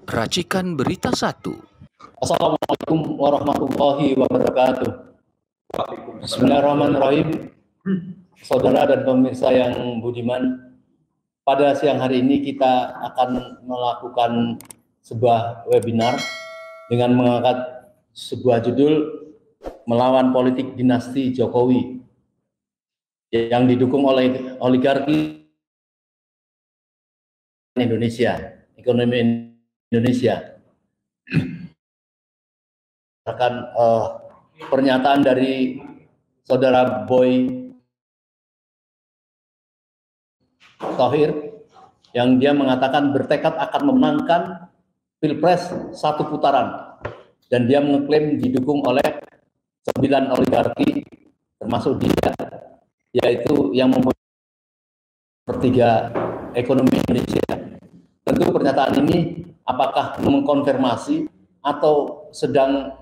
Racikan Berita 1. Assalamualaikum warahmatullahi wabarakatuh. Bismillahirrahmanirrahim. Saudara dan pemirsa yang budiman, pada siang hari ini kita akan melakukan sebuah webinar dengan mengangkat sebuah judul Melawan Politik Dinasti Jokowi yang didukung oleh oligarki Indonesia, ekonomi Indonesia. Akan pernyataan dari saudara Boy Thohir yang dia mengatakan bertekad akan memenangkan Pilpres satu putaran, dan dia mengklaim didukung oleh 9 oligarki termasuk dia, yaitu yang mempunyai sepertiga ekonomi Indonesia. Tentu pernyataan ini apakah mengkonfirmasi atau sedang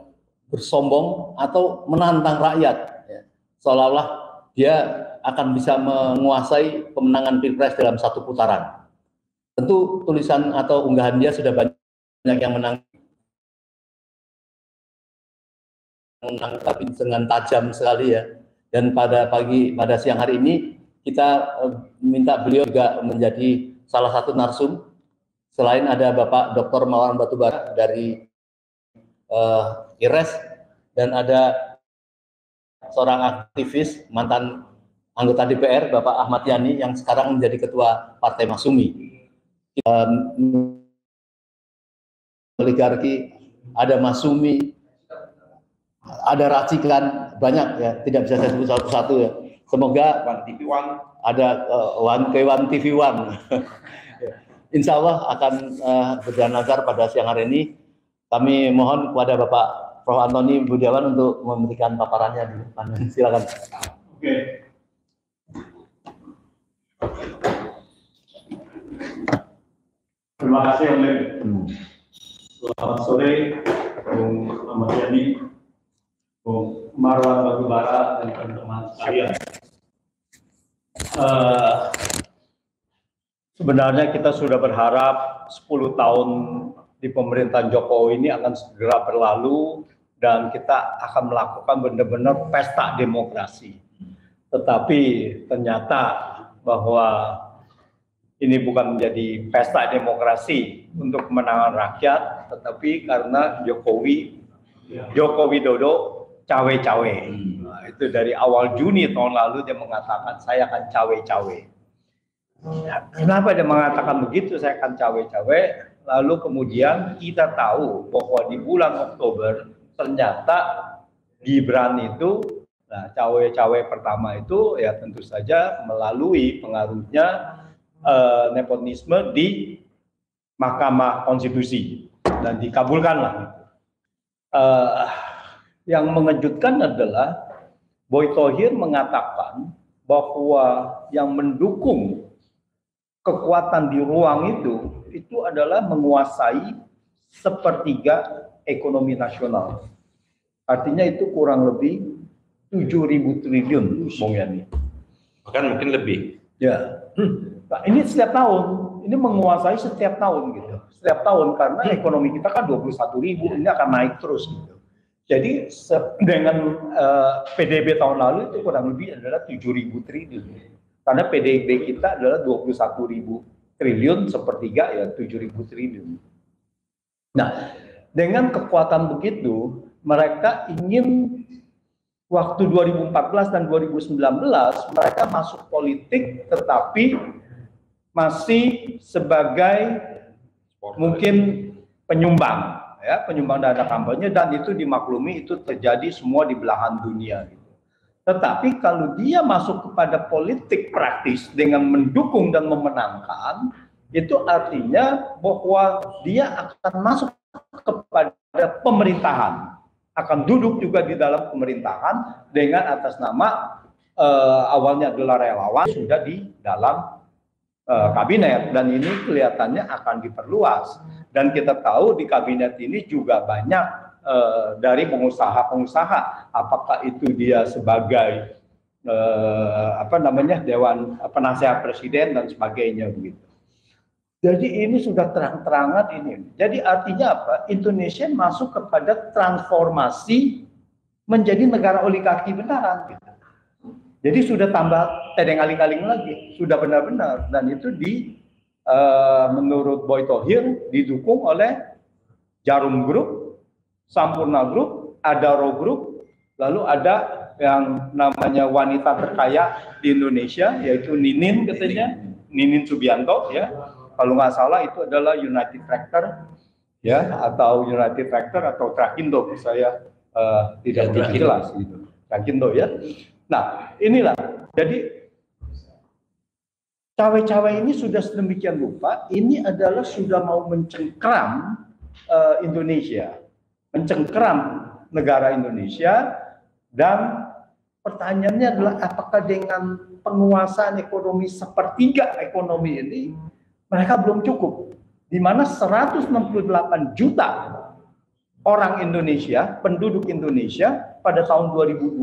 bersombong atau menantang rakyat, ya. Seolah-olah dia akan bisa menguasai pemenangan Pilpres dalam satu putaran. Tentu tulisan atau unggahan dia sudah banyak yang menangkap dengan tajam sekali, ya. Dan pada siang hari ini kita minta beliau juga menjadi salah satu narsum. Selain ada Bapak Dr. Maulana Batubara dari IRES, dan ada seorang aktivis mantan anggota DPR Bapak Ahmad Yani yang sekarang menjadi ketua Partai Masyumi. Oligarki, ada Masyumi, ada racikan, banyak, ya, tidak bisa saya sebut satu-satu, ya. Semoga ada One TV One. Insya Allah akan berjalan lancar pada siang hari ini. Kami mohon kepada Bapak Prof. Antoni Budiawan untuk memberikan paparannya di depan. Silakan. Oke. Terima kasih, Om Lim. Selamat sore, Bung Ahmad Yani, Bung Marwan Batubara, dan teman-teman sekalian. Sebenarnya kita sudah berharap 10 tahun di pemerintahan Jokowi ini akan segera berlalu dan kita akan melakukan benar-benar pesta demokrasi. Tetapi ternyata bahwa ini bukan menjadi pesta demokrasi untuk kemenangan rakyat, tetapi karena Joko Widodo cawe-cawe. Nah, itu dari awal Juni tahun lalu dia mengatakan saya akan cawe-cawe. Kenapa dia mengatakan begitu, saya akan cawe-cawe? Lalu kemudian kita tahu bahwa di bulan Oktober ternyata Gibran itu, nah, cawe-cawe pertama itu ya tentu saja melalui pengaruhnya nepotisme di Mahkamah Konstitusi dan dikabulkanlah. Yang mengejutkan adalah Boy Thohir mengatakan bahwa yang mendukung kekuatan di ruang itu adalah menguasai sepertiga ekonomi nasional. Artinya itu kurang lebih 7.000 triliun, Bung Yani. Bahkan mungkin lebih. Ya. Nah, ini setiap tahun, ini menguasai setiap tahun gitu. Setiap tahun karena ekonomi kita kan 21.000, ini akan naik terus gitu. Jadi dengan PDB tahun lalu itu kurang lebih adalah 7.000 triliun. Karena PDB kita adalah 21.000 triliun, sepertiga ya 7.000 triliun. Nah, dengan kekuatan begitu, mereka ingin waktu 2014 dan 2019 mereka masuk politik, tetapi masih sebagai mungkin penyumbang, ya, penyumbang dana kampanye, dan itu dimaklumi, itu terjadi semua di belahan dunia. Tetapi kalau dia masuk kepada politik praktis dengan mendukung dan memenangkan, itu artinya bahwa dia akan masuk kepada pemerintahan, akan duduk juga di dalam pemerintahan dengan atas nama awalnya adalah relawan, sudah di dalam kabinet, dan ini kelihatannya akan diperluas. Dan kita tahu di kabinet ini juga banyak dari pengusaha-pengusaha, apakah itu dia sebagai Dewan Penasehat Presiden dan sebagainya begitu. Jadi ini sudah terang-terangan ini. Jadi artinya apa? Indonesia masuk kepada transformasi menjadi negara oligarki benaran. Gitu. Jadi sudah tambah tedeng aling-aling lagi, sudah benar-benar. Dan itu menurut Boy Thohir didukung oleh Jarum Group, Sampurna Group, Adaro Group, lalu ada yang namanya wanita terkaya di Indonesia, yaitu Ninin katanya, Ninin Subianto ya. Kalau nggak salah itu adalah United Tractor ya, atau United Tractor atau Trakindo, saya tidak begitu jelas gitu. Trakindo ya. Nah, inilah. Jadi cawe-cawe ini sudah sedemikian rupa, ini adalah sudah mau mencengkram Indonesia, mencengkram negara Indonesia, dan pertanyaannya adalah apakah dengan penguasaan ekonomi sepertiga ekonomi ini mereka belum cukup, di mana 168 juta orang Indonesia, penduduk Indonesia pada tahun 2022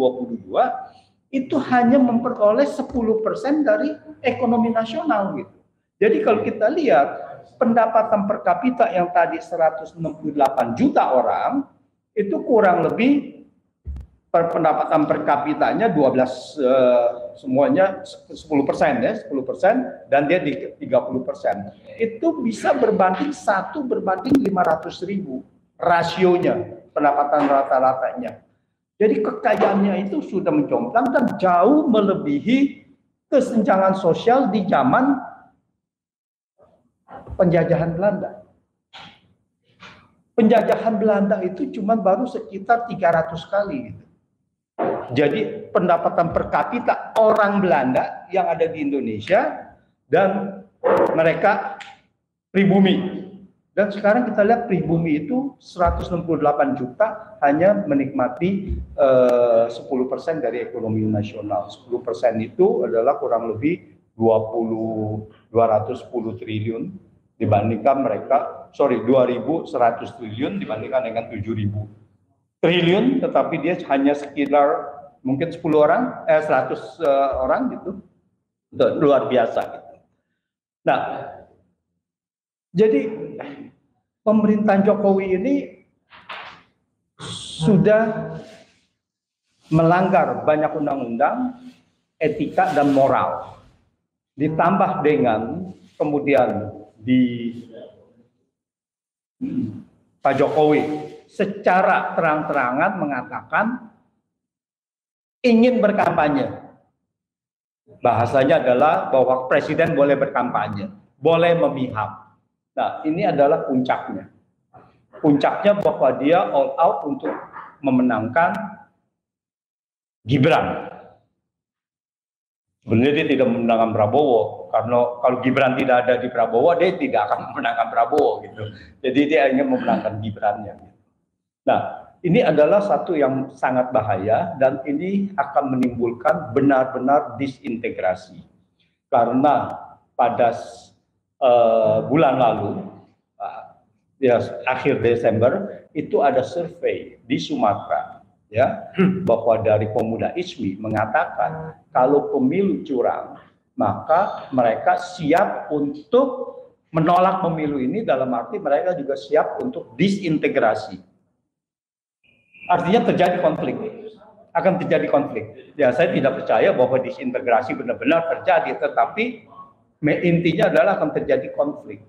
itu hanya memperoleh 10% dari ekonomi nasional gitu. Jadi kalau kita lihat pendapatan per kapita yang tadi 168 juta orang itu kurang lebih pendapatan per kapitanya 12 semuanya 10% ya, 10% dan dia di 30%. Itu bisa berbanding 1:500.000 rasionya, pendapatan rata-ratanya. Jadi kekayaannya itu sudah menjomplang dan jauh melebihi kesenjangan sosial di zaman penjajahan Belanda. Penjajahan Belanda itu cuma baru sekitar 300 kali gitu. Jadi pendapatan per kapita orang Belanda yang ada di Indonesia dan mereka pribumi. Dan sekarang kita lihat pribumi itu 168 juta hanya menikmati 10% dari ekonomi nasional. 10% itu adalah kurang lebih 210 triliun dibandingkan mereka, 2.100 triliun dibandingkan dengan 7.000 triliun, tetapi dia hanya sekitar mungkin 10 orang, 100 orang gitu. Itu luar biasa gitu. Nah, jadi pemerintahan Jokowi ini sudah melanggar banyak undang-undang, etika dan moral. Ditambah dengan kemudian Pak Jokowi secara terang-terangan mengatakan ingin berkampanye. Bahasanya adalah bahwa presiden boleh berkampanye, boleh memihak. Nah, ini adalah puncaknya. Puncaknya bahwa dia all out untuk memenangkan Gibran. Sebenarnya dia tidak memenangkan Prabowo, karena kalau Gibran tidak ada di Prabowo, dia tidak akan memenangkan Prabowo gitu. Jadi dia ingin memenangkan Gibrannya. Nah, ini adalah satu yang sangat bahaya dan ini akan menimbulkan benar-benar disintegrasi. Karena pada bulan lalu, ya, akhir Desember, itu ada survei di Sumatera, ya, bahwa dari pemuda ISMI mengatakan kalau pemilu curang, maka mereka siap untuk menolak pemilu ini, dalam arti mereka juga siap untuk disintegrasi. Artinya terjadi konflik, akan terjadi konflik. Ya, saya tidak percaya bahwa disintegrasi benar-benar terjadi, tetapi intinya adalah akan terjadi konflik.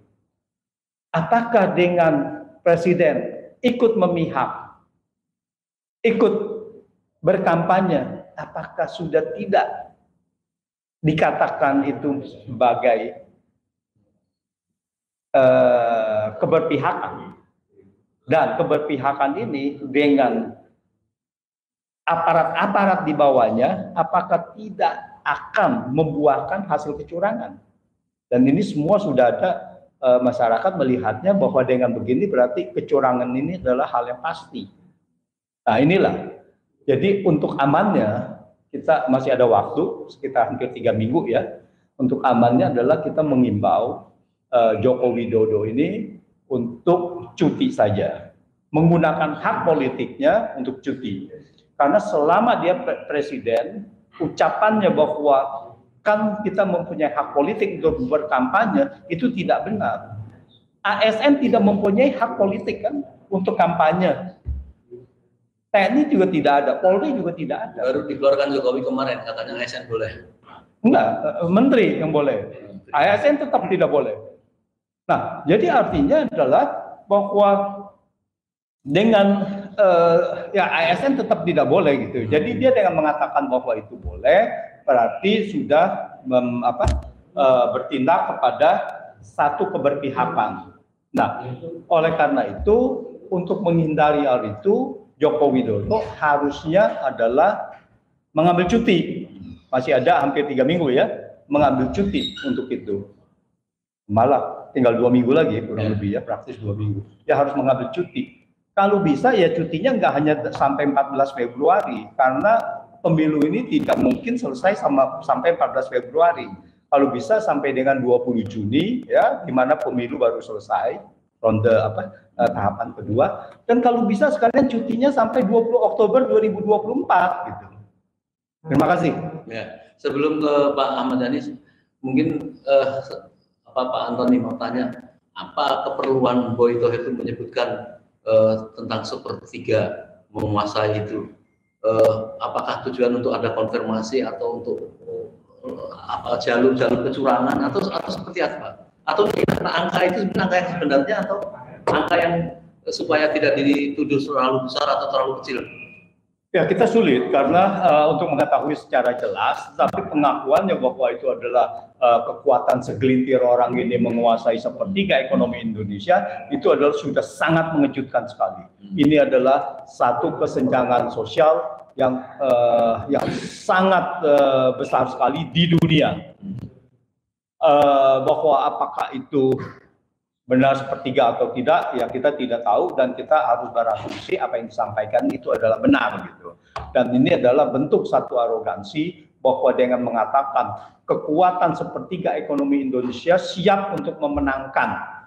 Apakah dengan presiden ikut memihak, ikut berkampanye, apakah sudah tidak dikatakan itu sebagai keberpihakan? Dan keberpihakan ini dengan aparat-aparat di bawahnya, apakah tidak akan membuahkan hasil kecurangan? Dan ini semua sudah ada, masyarakat melihatnya bahwa dengan begini berarti kecurangan ini adalah hal yang pasti. Nah, inilah. Jadi untuk amannya, kita masih ada waktu, sekitar hampir 3 minggu ya. Untuk amannya adalah kita mengimbau Joko Widodo ini untuk cuti saja, menggunakan hak politiknya untuk cuti. Karena selama dia presiden, ucapannya bahwa kan kita mempunyai hak politik untuk berkampanye, itu tidak benar. ASN tidak mempunyai hak politik kan untuk kampanye. TNI juga tidak ada, Polri juga tidak ada. Baru dikeluarkan Jokowi kemarin, katanya ASN boleh. Enggak, menteri yang boleh. ASN tetap tidak boleh. Nah, jadi artinya adalah bahwa dengan ya ASN tetap tidak boleh gitu. Jadi dia dengan mengatakan bahwa itu boleh, berarti sudah bertindak kepada satu keberpihakan. Nah, oleh karena itu untuk menghindari hal itu, Joko Widodo harusnya adalah mengambil cuti. Masih ada hampir 3 minggu ya, mengambil cuti untuk itu. Malah tinggal 2 minggu lagi, kurang lebih ya, praktis 2 minggu. Ya harus mengambil cuti. Kalau bisa ya cutinya nggak hanya sampai 14 Februari, karena pemilu ini tidak mungkin selesai sampai 14 Februari. Kalau bisa sampai dengan 20 Juni, ya, di mana pemilu baru selesai, ronde tahapan kedua, dan kalau bisa sekalian cutinya sampai 20 Oktober 2024 gitu. Terima kasih. Ya, sebelum ke Pak Ahmad Dhani, mungkin Pak Antoni mau tanya, apa keperluan Boy Tohir itu menyebutkan tentang sepertiga menguasai itu? Apakah tujuan untuk ada konfirmasi atau untuk jalur-jalur kecurangan atau seperti apa? Atau karena angka itu sebenarnya angka yang sebenarnya atau angka yang supaya tidak dituduh terlalu besar atau terlalu kecil? Ya, kita sulit karena untuk mengetahui secara jelas, tapi pengakuannya bahwa itu adalah kekuatan segelintir orang ini menguasai sepertiga ekonomi Indonesia, itu adalah sudah sangat mengejutkan sekali. Ini adalah satu kesenjangan sosial yang sangat besar sekali di dunia. Bahwa apakah itu benar sepertiga atau tidak, ya kita tidak tahu, dan kita harus berasumsi apa yang disampaikan itu adalah benar gitu. Dan ini adalah bentuk satu arogansi bahwa dengan mengatakan kekuatan sepertiga ekonomi Indonesia siap untuk memenangkan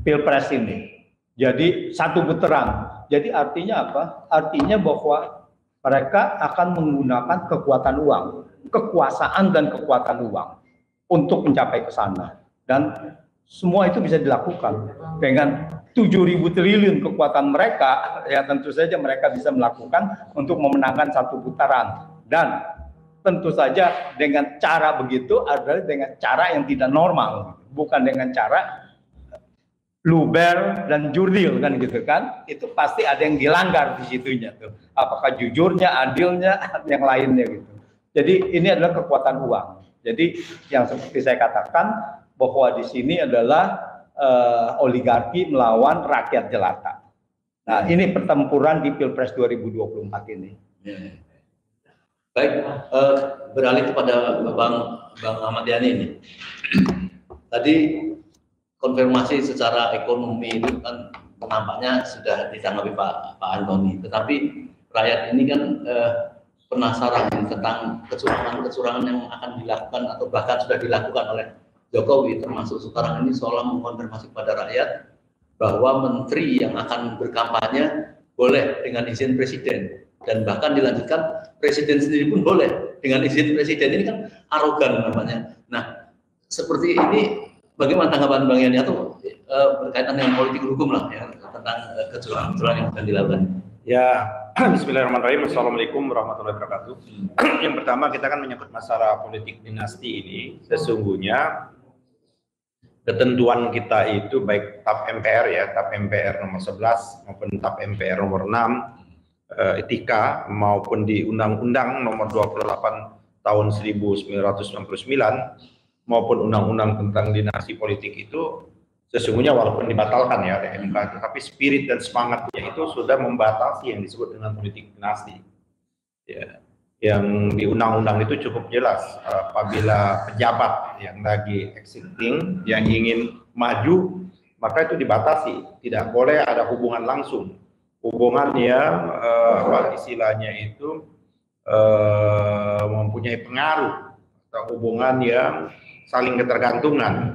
Pilpres ini. Jadi satu putaran. Jadi artinya apa? Artinya bahwa mereka akan menggunakan kekuatan uang, kekuasaan dan kekuatan uang untuk mencapai ke sana. Dan semua itu bisa dilakukan dengan 7.000 triliun kekuatan mereka, ya tentu saja mereka bisa melakukan untuk memenangkan satu putaran. Dan tentu saja dengan cara begitu adalah dengan cara yang tidak normal, bukan dengan cara luber dan jurdil kan gitu kan. Itu pasti ada yang dilanggar di situnya tuh. Apakah jujurnya, adilnya, yang lainnya gitu. Jadi ini adalah kekuatan uang. Jadi yang seperti saya katakan bahwa di sini adalah oligarki melawan rakyat jelata. Nah, ini pertempuran di Pilpres 2024 ini. Baik, beralih kepada Bang Ahmad Dhani ini. Tadi konfirmasi secara ekonomi itu kan nampaknya sudah ditanggapi Pak Antoni. Tetapi rakyat ini kan penasaran tentang kecurangan yang akan dilakukan atau bahkan sudah dilakukan oleh Jokowi, termasuk sekarang ini seolah mengkonfirmasi kepada rakyat bahwa menteri yang akan berkampanye boleh dengan izin presiden, dan bahkan dilanjutkan presiden sendiri pun boleh dengan izin presiden. Ini kan arogan namanya. Nah, seperti ini bagaimana tanggapan Bang Yani atau berkaitan dengan politik hukum lah ya, tentang kecurangan yang akan dilakukan? Ya, bismillahirrahmanirrahim. Assalamualaikum warahmatullahi wabarakatuh. Yang pertama, kita kan menyangkut masalah politik dinasti ini. Sesungguhnya ketentuan kita itu baik TAP MPR ya, TAP MPR nomor 11 maupun TAP MPR nomor 6 etika maupun di Undang-Undang nomor 28 tahun 1999 maupun Undang-Undang tentang dinasti politik itu sesungguhnya walaupun dibatalkan ya oleh MK, tetapi spirit dan semangatnya itu sudah membatasi yang disebut dengan politik dinasti. Ya. Yang di undang-undang itu cukup jelas, apabila pejabat yang lagi exiting, yang ingin maju, maka itu dibatasi, tidak boleh ada hubungan langsung, hubungan yang istilahnya itu mempunyai pengaruh, atau hubungan yang saling ketergantungan,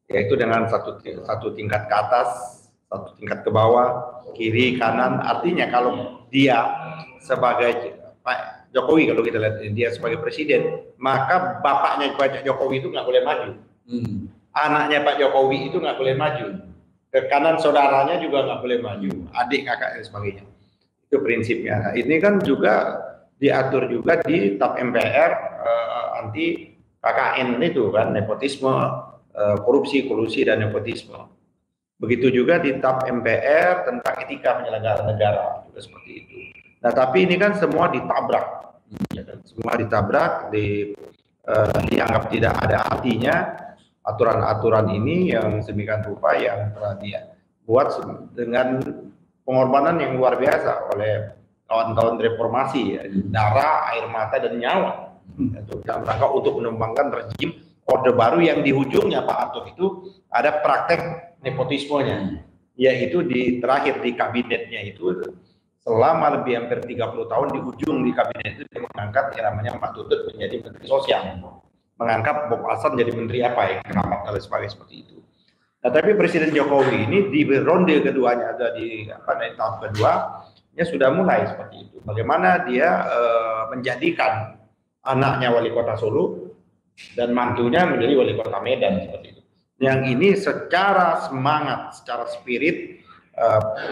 yaitu dengan satu tingkat ke atas, satu tingkat ke bawah, kiri, kanan. Artinya kalau dia sebagai Jokowi, kalau kita lihat dia sebagai presiden, maka bapaknya Pak Jokowi itu nggak boleh maju. Anaknya Pak Jokowi itu nggak boleh maju. Ke kanan saudaranya juga nggak boleh maju. Adik, kakak, dan sebagainya. Itu prinsipnya. Nah, ini kan juga diatur juga di TAP MPR anti KKN itu kan, nepotisme, korupsi, kolusi, dan nepotisme. Begitu juga di TAP MPR tentang etika penyelenggara negara, juga seperti itu. Nah, tapi ini kan semua ditabrak, ya kan? Semua ditabrak, dianggap tidak ada artinya aturan-aturan ini yang sedemikian rupa yang telah dibuat dengan pengorbanan yang luar biasa oleh kawan-kawan reformasi, ya, darah, air mata, dan nyawa, dalam rangka untuk menumbangkan rezim Orde Baru yang di ujungnya Pak Harto itu ada praktek nepotismenya, yaitu terakhir di kabinetnya itu selama lebih hampir 30 tahun di ujung di kabinet itu dia mengangkat yang namanya Pak Tutut menjadi Menteri Sosial, mengangkat Bob Hasan jadi Menteri apa ya, keramat dan sebagainya seperti itu. Nah, tapi Presiden Jokowi ini di ronde keduanya, ada di tahap kedua, sudah mulai seperti itu. Bagaimana dia menjadikan anaknya wali kota Solo dan mantunya menjadi wali kota Medan seperti itu. Yang ini secara semangat, secara spirit,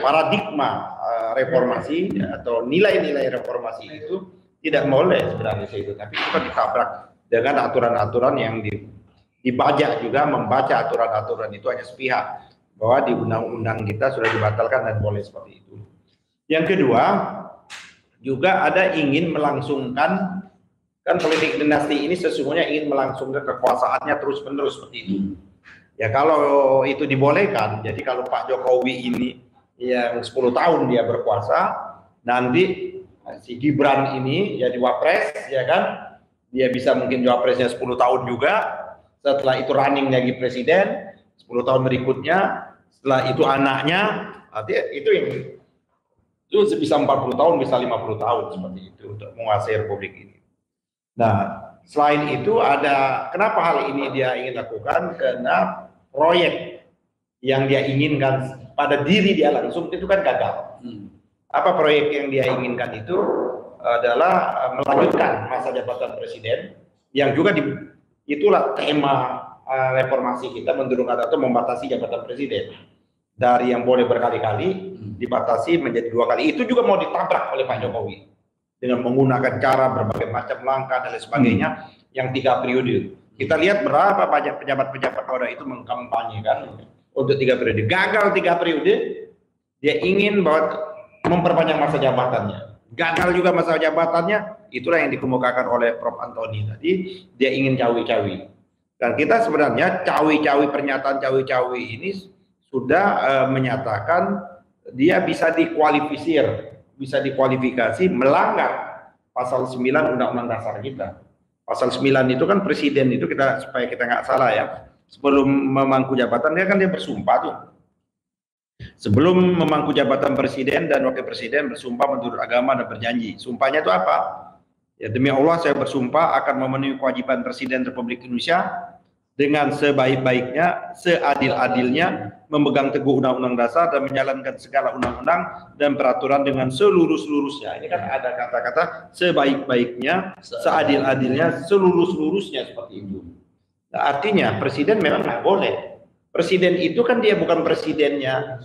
paradigma reformasi atau nilai-nilai reformasi itu tidak boleh sebenarnya itu, tapi itu kan ditabrak dengan aturan-aturan yang dibajak juga, membaca aturan-aturan itu hanya sepihak, bahwa di undang-undang kita sudah dibatalkan dan boleh seperti itu. Yang kedua, juga ada ingin melangsungkan, kan politik dinasti ini sesungguhnya ingin melangsungkan kekuasaannya terus-menerus seperti itu. Ya kalau itu dibolehkan, jadi kalau Pak Jokowi ini yang 10 tahun dia berkuasa, nanti si Gibran ini jadi wapres, ya kan, dia bisa mungkin wapresnya 10 tahun juga, setelah itu running lagi presiden, 10 tahun berikutnya, setelah itu anaknya, nanti itu yang itu bisa 40 tahun, bisa 50 tahun seperti itu untuk menguasai republik ini. Nah, selain itu ada, kenapa hal ini dia ingin lakukan? Karena proyek yang dia inginkan pada diri dia langsung itu kan gagal. Apa proyek yang dia inginkan itu adalah melanjutkan masa jabatan presiden, yang juga itulah tema reformasi kita, mendorong atau membatasi jabatan presiden dari yang boleh berkali-kali dibatasi menjadi 2 kali. Itu juga mau ditabrak oleh Pak Jokowi dengan menggunakan cara berbagai macam langkah dan lain sebagainya yang 3 periode. Kita lihat berapa banyak pejabat-pejabat Polda itu mengkampanyekan untuk 3 periode. Gagal 3 periode, dia ingin memperpanjang masa jabatannya. Gagal juga masa jabatannya, itulah yang dikemukakan oleh Prof. Antoni tadi, dia ingin cawi-cawi. Dan kita sebenarnya cawi-cawi, pernyataan cawi-cawi ini sudah menyatakan dia bisa dikualifikasi melanggar pasal 9 Undang-Undang Dasar kita. Pasal 9 itu kan presiden itu, supaya kita nggak salah ya, sebelum memangku jabatan dia bersumpah tuh. Sebelum memangku jabatan presiden dan wakil presiden bersumpah menurut agama dan berjanji. Sumpahnya itu apa? Ya, demi Allah saya bersumpah akan memenuhi kewajiban Presiden Republik Indonesia dengan sebaik-baiknya, seadil-adilnya, memegang teguh Undang-Undang Dasar dan menjalankan segala undang-undang dan peraturan dengan seluruh-seluruhnya. Ini kan ada kata-kata sebaik-baiknya, seadil-adilnya, seluruh-seluruhnya seperti itu. Nah, artinya presiden memang nggak boleh. Presiden itu kan dia bukan presidennya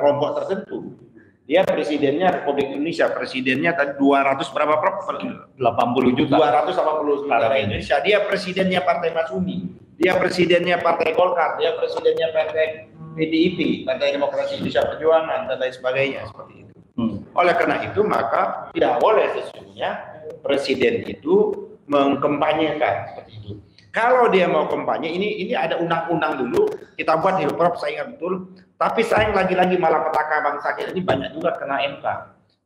kelompok tertentu. Dia presidennya Republik Indonesia, presidennya tadi 200 berapa Prof? 80 juta. 280 negara Indonesia. Dia presidennya Partai Masyumi, dia presidennya Partai Golkar, dia presidennya Partai PDIP, Partai Demokrasi Indonesia Perjuangan, dan lain sebagainya seperti itu. Oleh karena itu maka tidak boleh sesungguhnya presiden itu mengkampanyekan seperti itu. Kalau dia mau kampanye, ini ada undang-undang dulu kita buat di Prof, saya ingat betul. Tapi sayang lagi-lagi malapetaka bangsa kita ini banyak juga kena MK.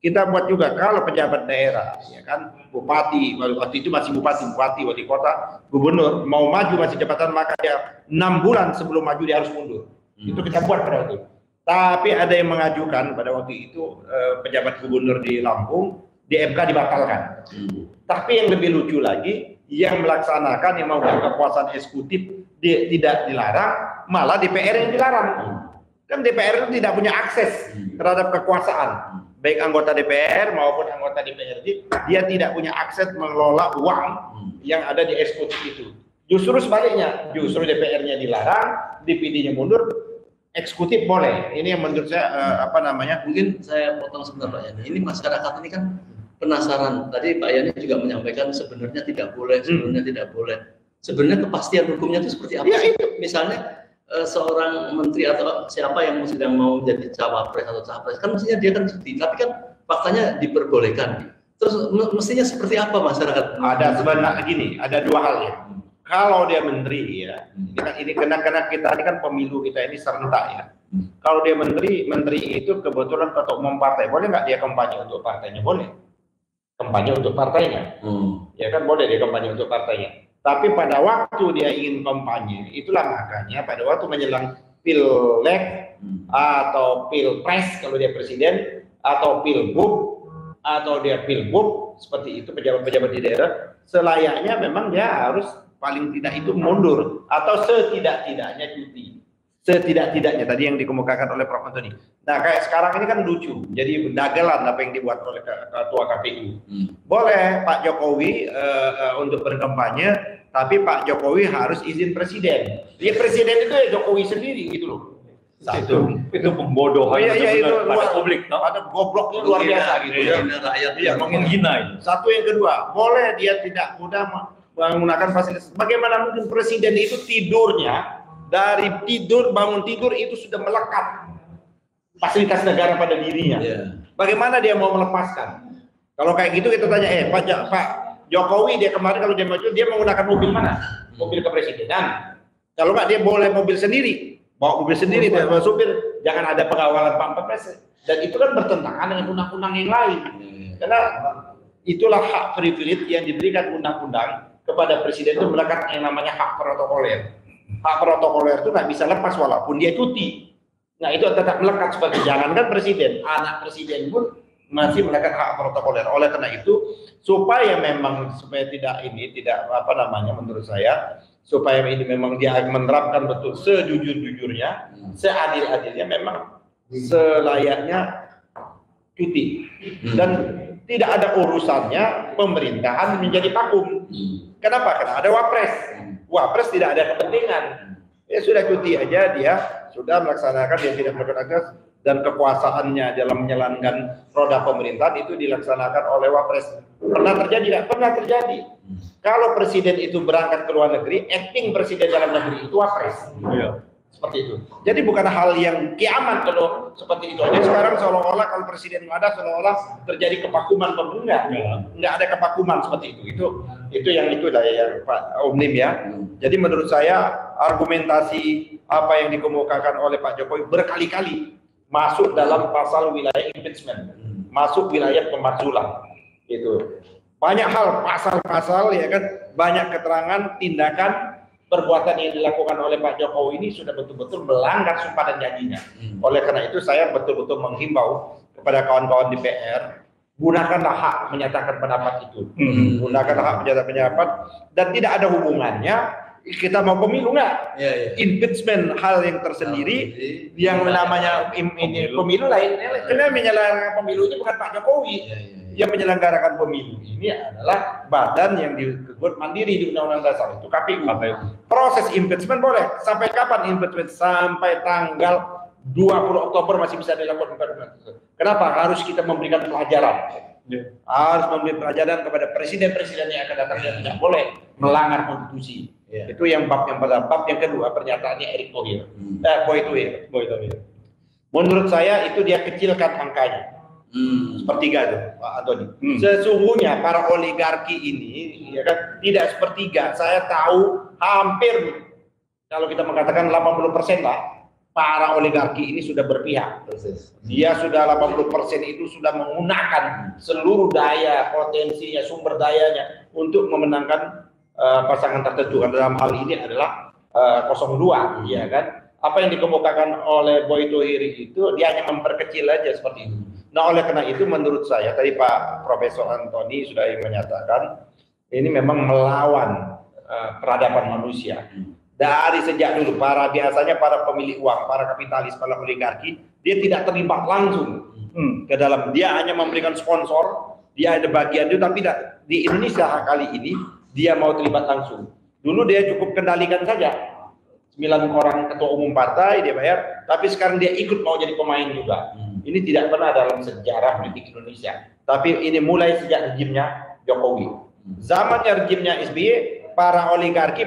Kita buat juga kalau pejabat daerah, ya kan, bupati, waktu itu masih bupati, wali kota, gubernur mau maju masih jabatan, maka dia 6 bulan sebelum maju dia harus mundur. Itu kita buat pada waktu itu. Tapi ada yang mengajukan pada waktu itu pejabat gubernur di Lampung di MK dibatalkan. Tapi yang lebih lucu lagi, yang melaksanakan, yang memegang kekuasaan eksekutif tidak dilarang, malah DPR yang dilarang. Kan DPR itu tidak punya akses terhadap kekuasaan. baik anggota DPR maupun anggota DPRD, dia tidak punya akses mengelola uang yang ada di eksekutif itu. Justru sebaliknya, justru DPR-nya dilarang, DPD-nya mundur, eksekutif boleh. Ini yang menurut saya Mungkin saya potong sebentar Pak Yani. Ini masyarakat ini kan penasaran. Tadi Pak Yani juga menyampaikan sebenarnya tidak boleh, sebenarnya tidak boleh. Sebenarnya kepastian hukumnya itu seperti apa? Ya, itu. Misalnya seorang menteri atau siapa yang sedang mau jadi cawapres atau capres, kan mestinya dia kan cuti, tapi kan faktanya diperbolehkan. Terus mestinya seperti apa masyarakat? Ada sebenarnya gini, ada dua hal ya. Kalau dia menteri ya, ini karena kita ini kan pemilu kita ini serentak ya. Kalau dia menteri itu kebetulan ketua umum partai, boleh nggak dia kampanye untuk partainya? Boleh. Kampanye untuk partainya. Ya kan boleh dia kampanye untuk partainya. Tapi pada waktu dia ingin kampanye, itulah makanya pada waktu menjelang pilek atau pilpres kalau dia presiden, atau pilgub atau dia pilgub, seperti itu pejabat-pejabat di daerah, selayaknya memang dia harus paling tidak itu mundur atau setidak-tidaknya cuti. Setidak-tidaknya tadi yang dikemukakan oleh Prof. Antoni. Nah kayak sekarang ini kan lucu, jadi dagelan apa yang dibuat oleh ketua KPU. Boleh Pak Jokowi untuk berkampanye, tapi Pak Jokowi harus izin presiden. Ya presiden itu ya Jokowi sendiri gitu loh. Itu pembodohan itu pada publik, no? Ada gobloknya luar biasa gitu ya. Rakyat menghina itu. Satu yang kedua, boleh dia tidak mudah menggunakan fasilitas. Bagaimana mungkin presiden itu tidurnya dari tidur bangun tidur itu sudah melekat fasilitas negara pada dirinya. Bagaimana dia mau melepaskan? Kalau kayak gitu kita tanya, Pak Jokowi dia kemarin kalau dia maju dia menggunakan mobil mana? Mobil kepresidenan. Kalau nggak dia boleh mobil sendiri, bawa mobil sendiri, bawa supir, jangan ada pengawalan Pak Presiden. Dan itu kan bertentangan dengan undang-undang yang lain. Karena itulah hak privilege yang diberikan undang-undang kepada presiden itu melekat yang namanya hak protokoler. Hak protokoler itu nggak bisa lepas walaupun dia cuti. Nah itu tetap melekat seperti jangankan presiden, anak presiden pun masih melekat hak protokoler. Oleh karena itu supaya tidak menurut saya supaya ini memang dia menerapkan betul sejujur-jujurnya, seadil-adilnya, memang selayaknya cuti dan tidak ada urusannya pemerintahan menjadi vakum. Kenapa? Karena ada wapres. Wapres tidak ada kepentingan. Ya sudah cuti aja, dia sudah melaksanakan, dia tidak melakukan tugas, dan kekuasaannya dalam menjalankan roda pemerintahan itu dilaksanakan oleh wapres. Pernah terjadi nggak? Pernah terjadi. Kalau presiden itu berangkat ke luar negeri, acting presiden dalam negeri itu wapres. Seperti itu. Jadi bukan hal yang kiamat kalau seperti itu aja. Sekarang seolah-olah kalau presiden ada, seolah-olah terjadi kevakuman pemerintah. Nggak ada kevakuman seperti itu. Itu yang itulah ya Pak Omnim ya. Jadi menurut saya argumentasi apa yang dikemukakan oleh Pak Jokowi berkali-kali masuk dalam pasal wilayah impeachment, masuk wilayah pemakzulan. Itu banyak hal, pasal-pasal ya kan, banyak keterangan, tindakan, perbuatan yang dilakukan oleh Pak Jokowi ini sudah betul-betul melanggar sumpah dan janjinya. Oleh karena itu saya betul-betul menghimbau kepada kawan-kawan DPR, gunakanlah hak menyatakan pendapat itu. Gunakanlah hak menyatakan pendapat, dan tidak ada hubungannya kita mau pemilu nggak? Impeachment hal yang tersendiri, yang namanya pemilu lain. Karena menyelenggarakan pemilu ini bukan Pak Jokowi. Yang menyelenggarakan pemilu ini adalah badan yang disebut mandiri di Undang-Undang Dasar, itu KPU. Proses impeachment boleh. Sampai kapan impeachment? Sampai tanggal 20 Oktober masih bisa dilakukan. Kenapa? Harus kita memberikan pelajaran. Harus memberi pelajaran kepada presiden-presiden yang akan datang, dan tidak boleh melanggar konstitusi. Itu yang bab yang pertama. Bab yang kedua, pernyataannya Erick Thohir. Boy Thohir. Menurut saya itu dia kecilkan angkanya. Sepertiga itu Pak Antoni. Sesungguhnya para oligarki ini ya kan tidak sepertiga. Saya tahu hampir kalau kita mengatakan 80% lah para oligarki ini sudah berpihak. Dia sudah 80% itu sudah menggunakan seluruh daya, potensinya, sumber dayanya untuk memenangkan pasangan tertentu. Dalam hal ini adalah 02 ya kan. Apa yang dikemukakan oleh Boy Thohir itu dia hanya memperkecil aja seperti itu. Nah oleh karena itu menurut saya tadi Pak Profesor Antoni sudah menyatakan ini memang melawan peradaban manusia. Dari sejak dulu biasanya para pemilik uang, para kapitalis, para oligarki, dia tidak terlibat langsung ke dalam. Dia hanya memberikan sponsor, dia ada bagian itu, tapi di Indonesia kali ini dia mau terlibat langsung. Dulu dia cukup kendalikan saja 9 orang ketua umum partai dia bayar, tapi sekarang dia ikut mau jadi pemain juga. Ini tidak pernah dalam sejarah politik Indonesia, tapi ini mulai sejak rejimnya Jokowi. Zamannya rejimnya SBY, para oligarki,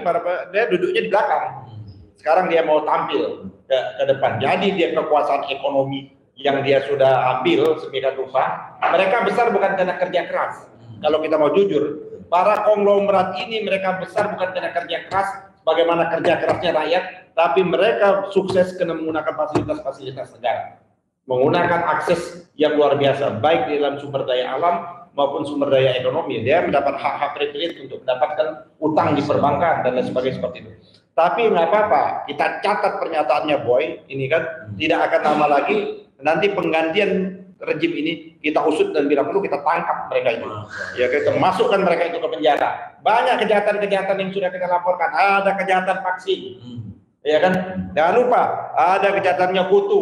dia duduknya di belakang. Sekarang dia mau tampil ke depan. Jadi dia kekuasaan ekonomi yang dia sudah ambil sedemikian rupa. Mereka besar bukan karena kerja keras. Kalau kita mau jujur, para konglomerat ini mereka besar bukan karena kerja keras, bagaimana kerja kerasnya rakyat, tapi mereka sukses karena menggunakan fasilitas-fasilitas negara. Menggunakan akses yang luar biasa, baik di dalam sumber daya alam maupun sumber daya ekonomi. Dia mendapat hak-hak privilege untuk mendapatkan utang di perbankan dan lain sebagainya seperti itu. Tapi nggak apa-apa, kita catat pernyataannya Boy, ini kan tidak akan lama lagi, nanti penggantian rejim ini kita usut dan bila perlu kita tangkap mereka itu. Ya, kita masukkan mereka itu ke penjara. Banyak kejahatan-kejahatan yang sudah kita laporkan, ada kejahatan vaksin, ya kan? Jangan lupa, ada kejahatannya goto.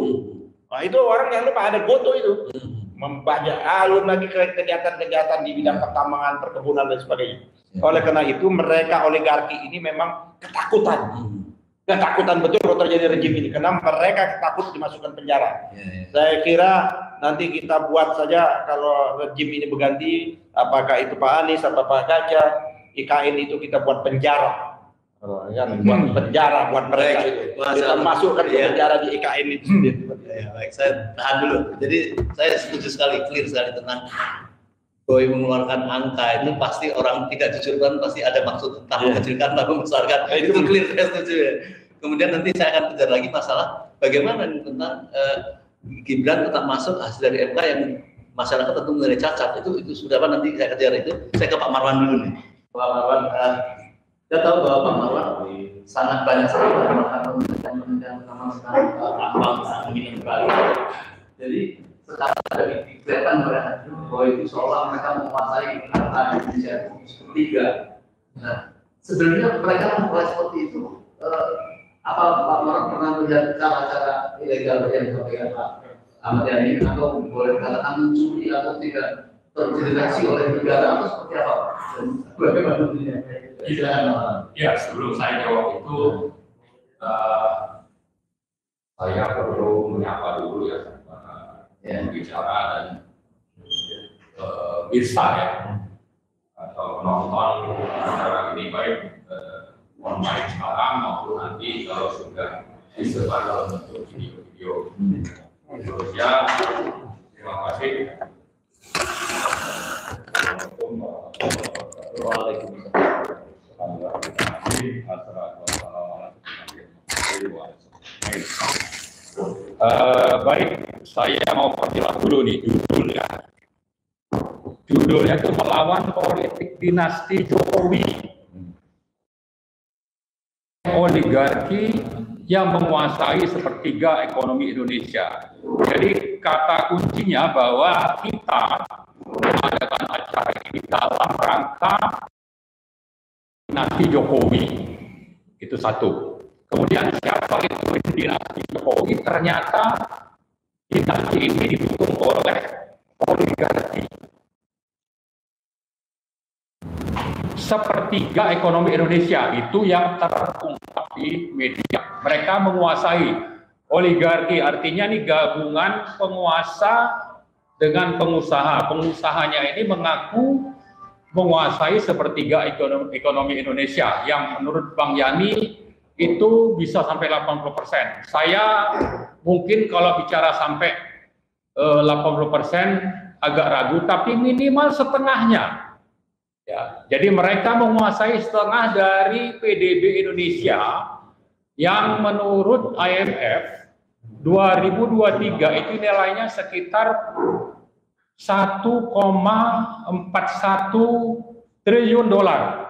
Nah, itu orang jangan lupa ada goto itu. Membajak alun lagi kejahatan-kejahatan di bidang pertambangan, perkebunan dan sebagainya. Oleh karena itu mereka oligarki ini memang ketakutan betul kalau terjadi rejim ini, karena mereka takut dimasukkan penjara. Saya kira nanti kita buat saja kalau rejim ini berganti, apakah itu Pak Anies atau Pak Ganjar, IKN itu kita buat penjara, buat penjara buat mereka itu. Kita masukkan ke penjara di IKN itu sendiri. Baik, saya tahan dulu. Jadi saya setuju sekali, clear sekali tentang Boy mengeluarkan angka itu pasti orang tidak jujur kan pasti ada maksud tentang mengecilkan atau membesarkan. Itu clear, saya setuju ya. Kemudian nanti saya akan kejar lagi masalah bagaimana tentang Gibran tetap masuk hasil dari MK yang masyarakat tentu menilai cacat. Itu sudah apa nanti saya kejar itu. Saya ke Pak Marwan dulu nih. Pak Marwan, kita tahu bahwa Pak Marwan sangat banyak sekali penelitian sama sekarang minum kali. Jadi sekarang dari kelihatan bahwa itu seolah mereka menguasai harta Indonesia sepertiga. Nah, sebenarnya mereka memulai seperti itu. Apa Pak Marwan pernah melihat cara-cara ilegal yang disampaikan Pak Ahmad Yani atau boleh dikatakan mencuri atau tidak terdeteksi oleh negara atau seperti apa? Bagaimana dunia? Ya, sebelum saya jawab itu, saya perlu menyapa dulu ya bicara dan bisa ya atau menonton acara ini baik online sekarang maupun nanti kalau sudah disebar dalam bentuk video-video. Ya, terima kasih. Baik, saya mau perjelas dulu nih judulnya. Judulnya itu melawan politik dinasti Jokowi, oligarki yang menguasai sepertiga ekonomi Indonesia. Jadi kata kuncinya bahwa kita mengadakan acara ini dalam rangka dinasti Jokowi. Itu satu. Kemudian siapa itu dinasti Jokowi? Ternyata dinasti ini didukung oleh oligarki. Sepertiga ekonomi Indonesia itu yang terungkap di media. Mereka menguasai oligarki, artinya ini gabungan penguasa dengan pengusaha. Pengusahanya ini mengaku menguasai sepertiga ekonomi Indonesia, yang menurut Bang Yani itu bisa sampai 80%. Saya mungkin kalau bicara sampai 80% agak ragu, tapi minimal setengahnya. Ya, jadi mereka menguasai setengah dari PDB Indonesia yang menurut IMF 2023 itu nilainya sekitar 1,41 triliun dolar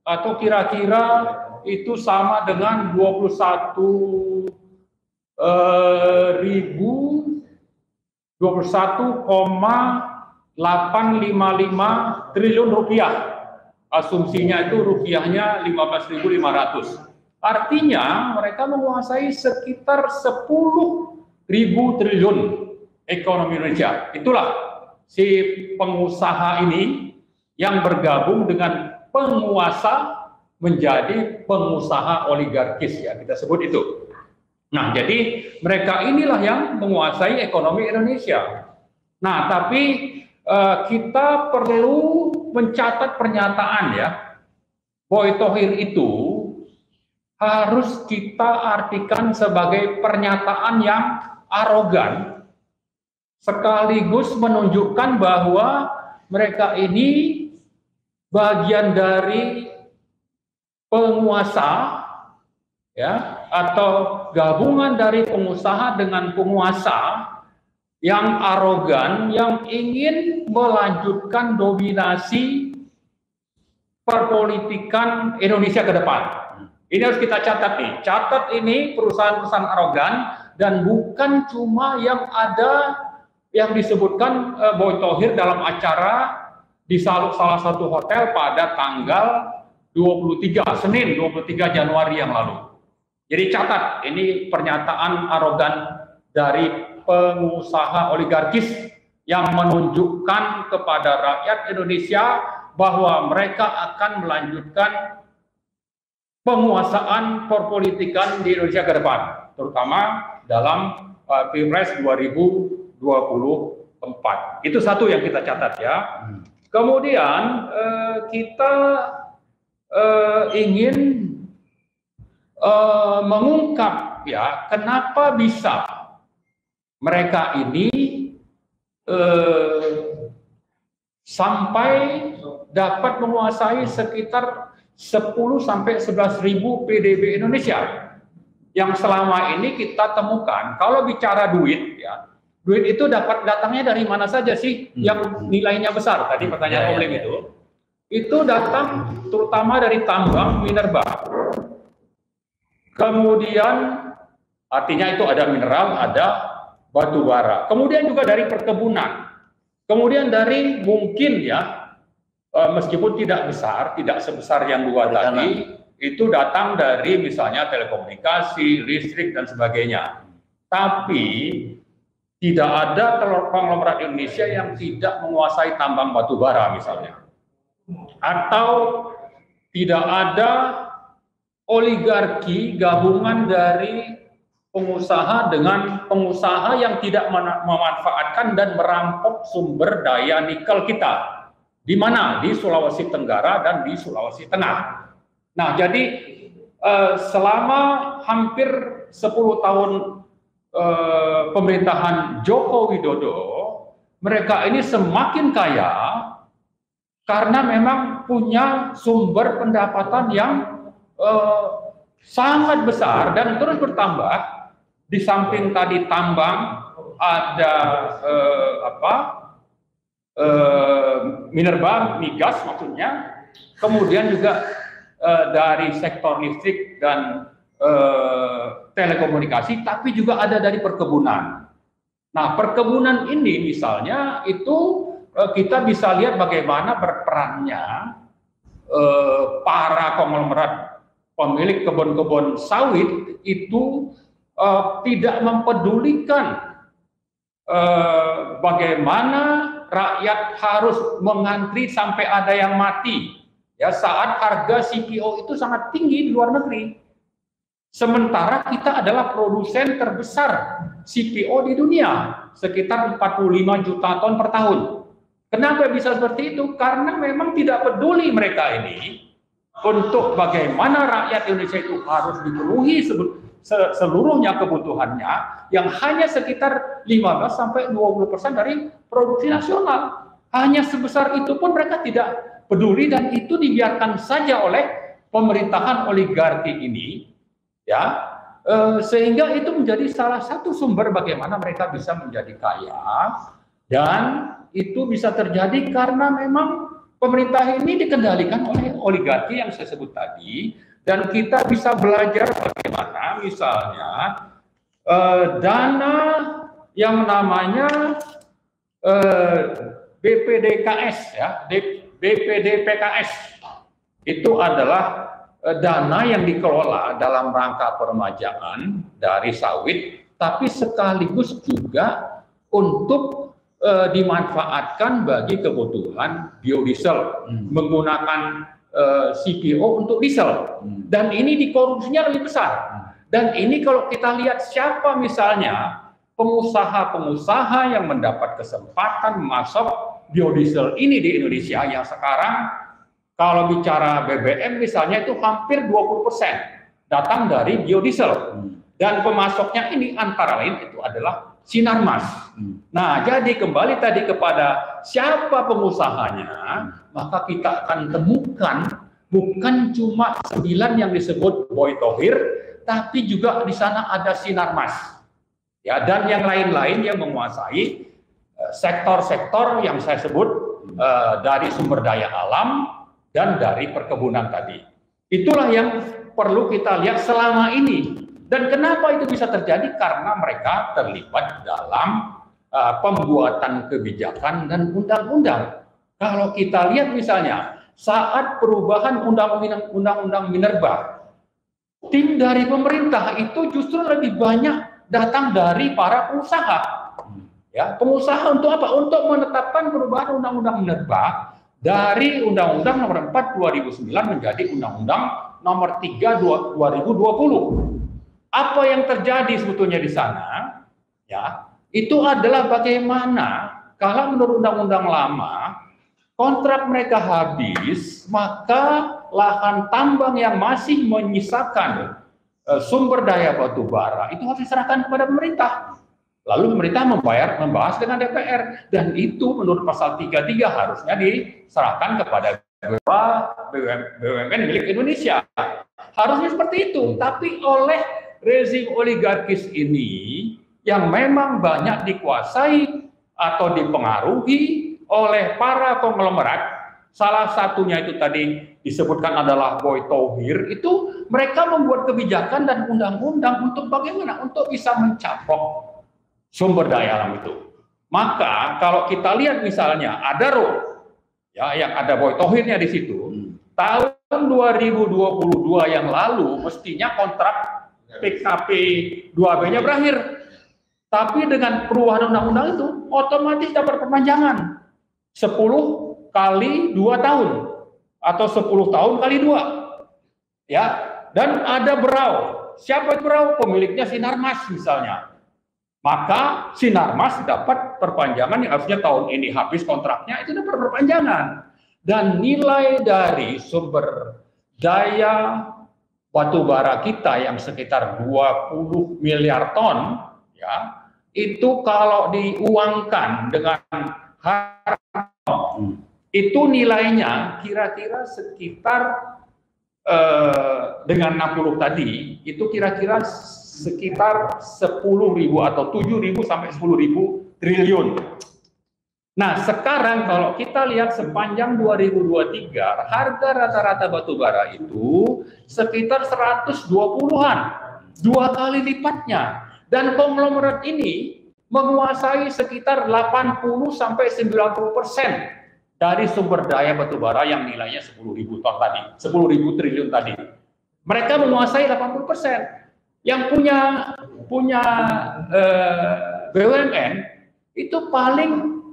atau kira-kira itu sama dengan 21,855 triliun rupiah. Asumsinya itu rupiahnya 15.500. Artinya mereka menguasai sekitar 10.000 triliun ekonomi Indonesia. Itulah si pengusaha ini yang bergabung dengan penguasa menjadi pengusaha oligarkis, ya kita sebut itu. Nah, jadi mereka inilah yang menguasai ekonomi Indonesia. Nah, tapi kita perlu mencatat pernyataan ya, Boy Thohir itu harus kita artikan sebagai pernyataan yang arogan, sekaligus menunjukkan bahwa mereka ini bagian dari penguasa, ya, atau gabungan dari pengusaha dengan penguasa yang arogan, yang ingin melanjutkan dominasi perpolitikan Indonesia ke depan. Ini harus kita catat nih. Catat ini perusahaan-perusahaan arogan, dan bukan cuma yang ada yang disebutkan Boy Thohir dalam acara di salah satu hotel pada tanggal 23, Senin 23 Januari yang lalu. Jadi catat, ini pernyataan arogan dari pengusaha oligarkis yang menunjukkan kepada rakyat Indonesia bahwa mereka akan melanjutkan penguasaan perpolitikan di Indonesia ke depan, terutama dalam Pilpres 2024. Itu satu yang kita catat ya. Kemudian kita ingin mengungkap ya, kenapa bisa mereka ini sampai dapat menguasai sekitar 10 sampai 11.000 PDB Indonesia yang selama ini kita temukan. Kalau bicara duit ya, duit itu datangnya dari mana saja sih yang nilainya besar? Tadi pertanyaan Om Lim itu datang terutama dari tambang minerba. Kemudian artinya itu ada mineral, ada batu bara. Kemudian juga dari perkebunan. Kemudian dari mungkin ya, meskipun tidak besar, tidak sebesar yang dua tadi, itu datang dari misalnya telekomunikasi, listrik dan sebagainya. Tapi tidak ada konglomerat Indonesia yang tidak menguasai tambang batu bara misalnya. Atau tidak ada oligarki gabungan dari pengusaha dengan pengusaha yang tidak memanfaatkan dan merampok sumber daya nikel kita. Di mana? Di Sulawesi Tenggara dan di Sulawesi Tengah. Nah, jadi selama hampir 10 tahun pemerintahan Joko Widodo, mereka ini semakin kaya karena memang punya sumber pendapatan yang sangat besar dan terus bertambah. Di samping tadi tambang, ada minerba, migas maksudnya, kemudian juga dari sektor listrik dan telekomunikasi, tapi juga ada dari perkebunan. Nah, perkebunan ini misalnya itu kita bisa lihat bagaimana berperannya para konglomerat pemilik kebun-kebun sawit itu tidak mempedulikan bagaimana rakyat harus mengantri sampai ada yang mati ya saat harga CPO itu sangat tinggi di luar negeri. Sementara kita adalah produsen terbesar CPO di dunia, sekitar 45 juta ton per tahun. Kenapa bisa seperti itu? Karena memang tidak peduli mereka ini untuk bagaimana rakyat Indonesia itu harus dipenuhi seluruhnya kebutuhannya, yang hanya sekitar 15 sampai 20% dari produksi nasional. Hanya sebesar itu pun mereka tidak peduli, dan itu dibiarkan saja oleh pemerintahan oligarki ini, ya, sehingga itu menjadi salah satu sumber bagaimana mereka bisa menjadi kaya, dan itu bisa terjadi karena memang pemerintah ini dikendalikan oleh oligarki yang saya sebut tadi. Dan kita bisa belajar bagaimana misalnya dana yang namanya BPDKS ya, BPDPKS itu adalah dana yang dikelola dalam rangka peremajaan dari sawit, tapi sekaligus juga untuk dimanfaatkan bagi kebutuhan biodiesel menggunakan CPO untuk diesel, dan ini dikorupsinya lebih besar. Dan ini kalau kita lihat siapa misalnya pengusaha-pengusaha yang mendapat kesempatan masuk biodiesel ini di Indonesia yang sekarang kalau bicara BBM misalnya itu hampir 20% datang dari biodiesel, dan pemasoknya ini antara lain itu adalah Sinarmas. Nah, jadi kembali tadi kepada siapa pengusahanya, maka kita akan temukan bukan cuma 9 yang disebut Boy Thohir, tapi juga di sana ada Sinarmas. Ya, dan yang lain-lain yang menguasai sektor-sektor yang saya sebut dari sumber daya alam dan dari perkebunan tadi. Itulah yang perlu kita lihat selama ini. Dan kenapa itu bisa terjadi? Karena mereka terlibat dalam pembuatan kebijakan dan undang-undang. Kalau kita lihat misalnya saat perubahan undang-undang Minerba, tim dari pemerintah itu justru lebih banyak datang dari para pengusaha. Ya, pengusaha untuk apa? Untuk menetapkan perubahan undang-undang Minerba dari Undang-Undang Nomor 4 2009 menjadi Undang-Undang Nomor 3 2020. Apa yang terjadi sebetulnya di sana, ya, itu adalah bagaimana kalau menurut undang-undang lama kontrak mereka habis, maka lahan tambang yang masih menyisakan sumber daya batu bara itu harus diserahkan kepada pemerintah. Lalu pemerintah membahas dengan DPR, dan itu menurut pasal 33 harusnya diserahkan kepada BUMN milik Indonesia. Harusnya seperti itu, tapi oleh rezim oligarkis ini yang memang banyak dikuasai atau dipengaruhi oleh para konglomerat, salah satunya itu tadi disebutkan adalah Boy Thohir, itu mereka membuat kebijakan dan undang-undang untuk bagaimana? Untuk bisa mencapok sumber daya alam itu. Maka kalau kita lihat misalnya ada ya, yang ada Boy Thohirnya di situ, tahun 2022 yang lalu mestinya kontrak PKP 2B-nya berakhir. Tapi dengan perubahan undang-undang itu otomatis dapat perpanjangan 10 kali 2 tahun atau 10 tahun kali 2. Ya, dan ada Berau. Siapa itu Berau? Pemiliknya Sinarmas misalnya. Maka Sinarmas dapat perpanjangan yang harusnya tahun ini habis kontraknya, itu dapat perpanjangan. Dan nilai dari sumber daya batu bara kita yang sekitar 20 miliar ton, ya, itu kalau diuangkan dengan harga, itu nilainya kira-kira sekitar dengan 60 tadi, itu kira-kira sekitar 10.000 atau 7.000 sampai 10.000 triliun. Nah, sekarang kalau kita lihat sepanjang 2023, harga rata-rata batu bara itu sekitar 120-an, 2 kali lipatnya. Dan konglomerat ini menguasai sekitar 80 sampai 90% dari sumber daya batu bara yang nilainya 10.000 ton tadi, 10.000 triliun tadi. Mereka menguasai 80%. Yang punya BUMN itu paling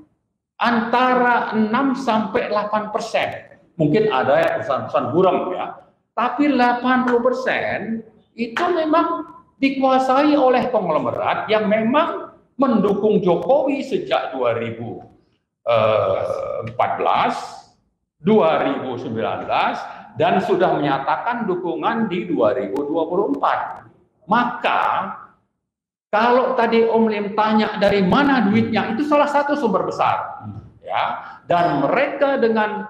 antara 6 sampai 8%. Mungkin ada ya perusahaan-perusahaan buram ya. Tapi 80% itu memang dikuasai oleh konglomerat yang memang mendukung Jokowi sejak 2014, 2019, dan sudah menyatakan dukungan di 2024. Maka kalau tadi Om Lim tanya dari mana duitnya, itu salah satu sumber besar, ya. Dan mereka dengan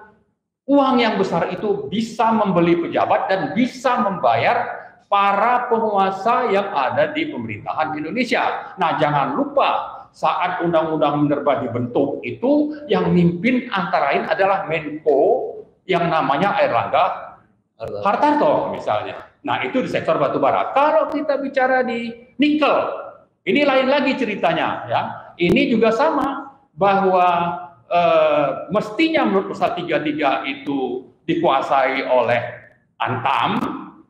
uang yang besar itu bisa membeli pejabat dan bisa membayar para penguasa yang ada di pemerintahan Indonesia. Nah, jangan lupa saat Undang-Undang Minerba dibentuk itu yang mimpin antara lain adalah Menko yang namanya Airlangga Hartarto misalnya. Nah, itu di sektor batubara. Kalau kita bicara di nikel, ini lain lagi ceritanya, ya. Ini juga sama bahwa mestinya menurut pasal 33 itu dikuasai oleh Antam,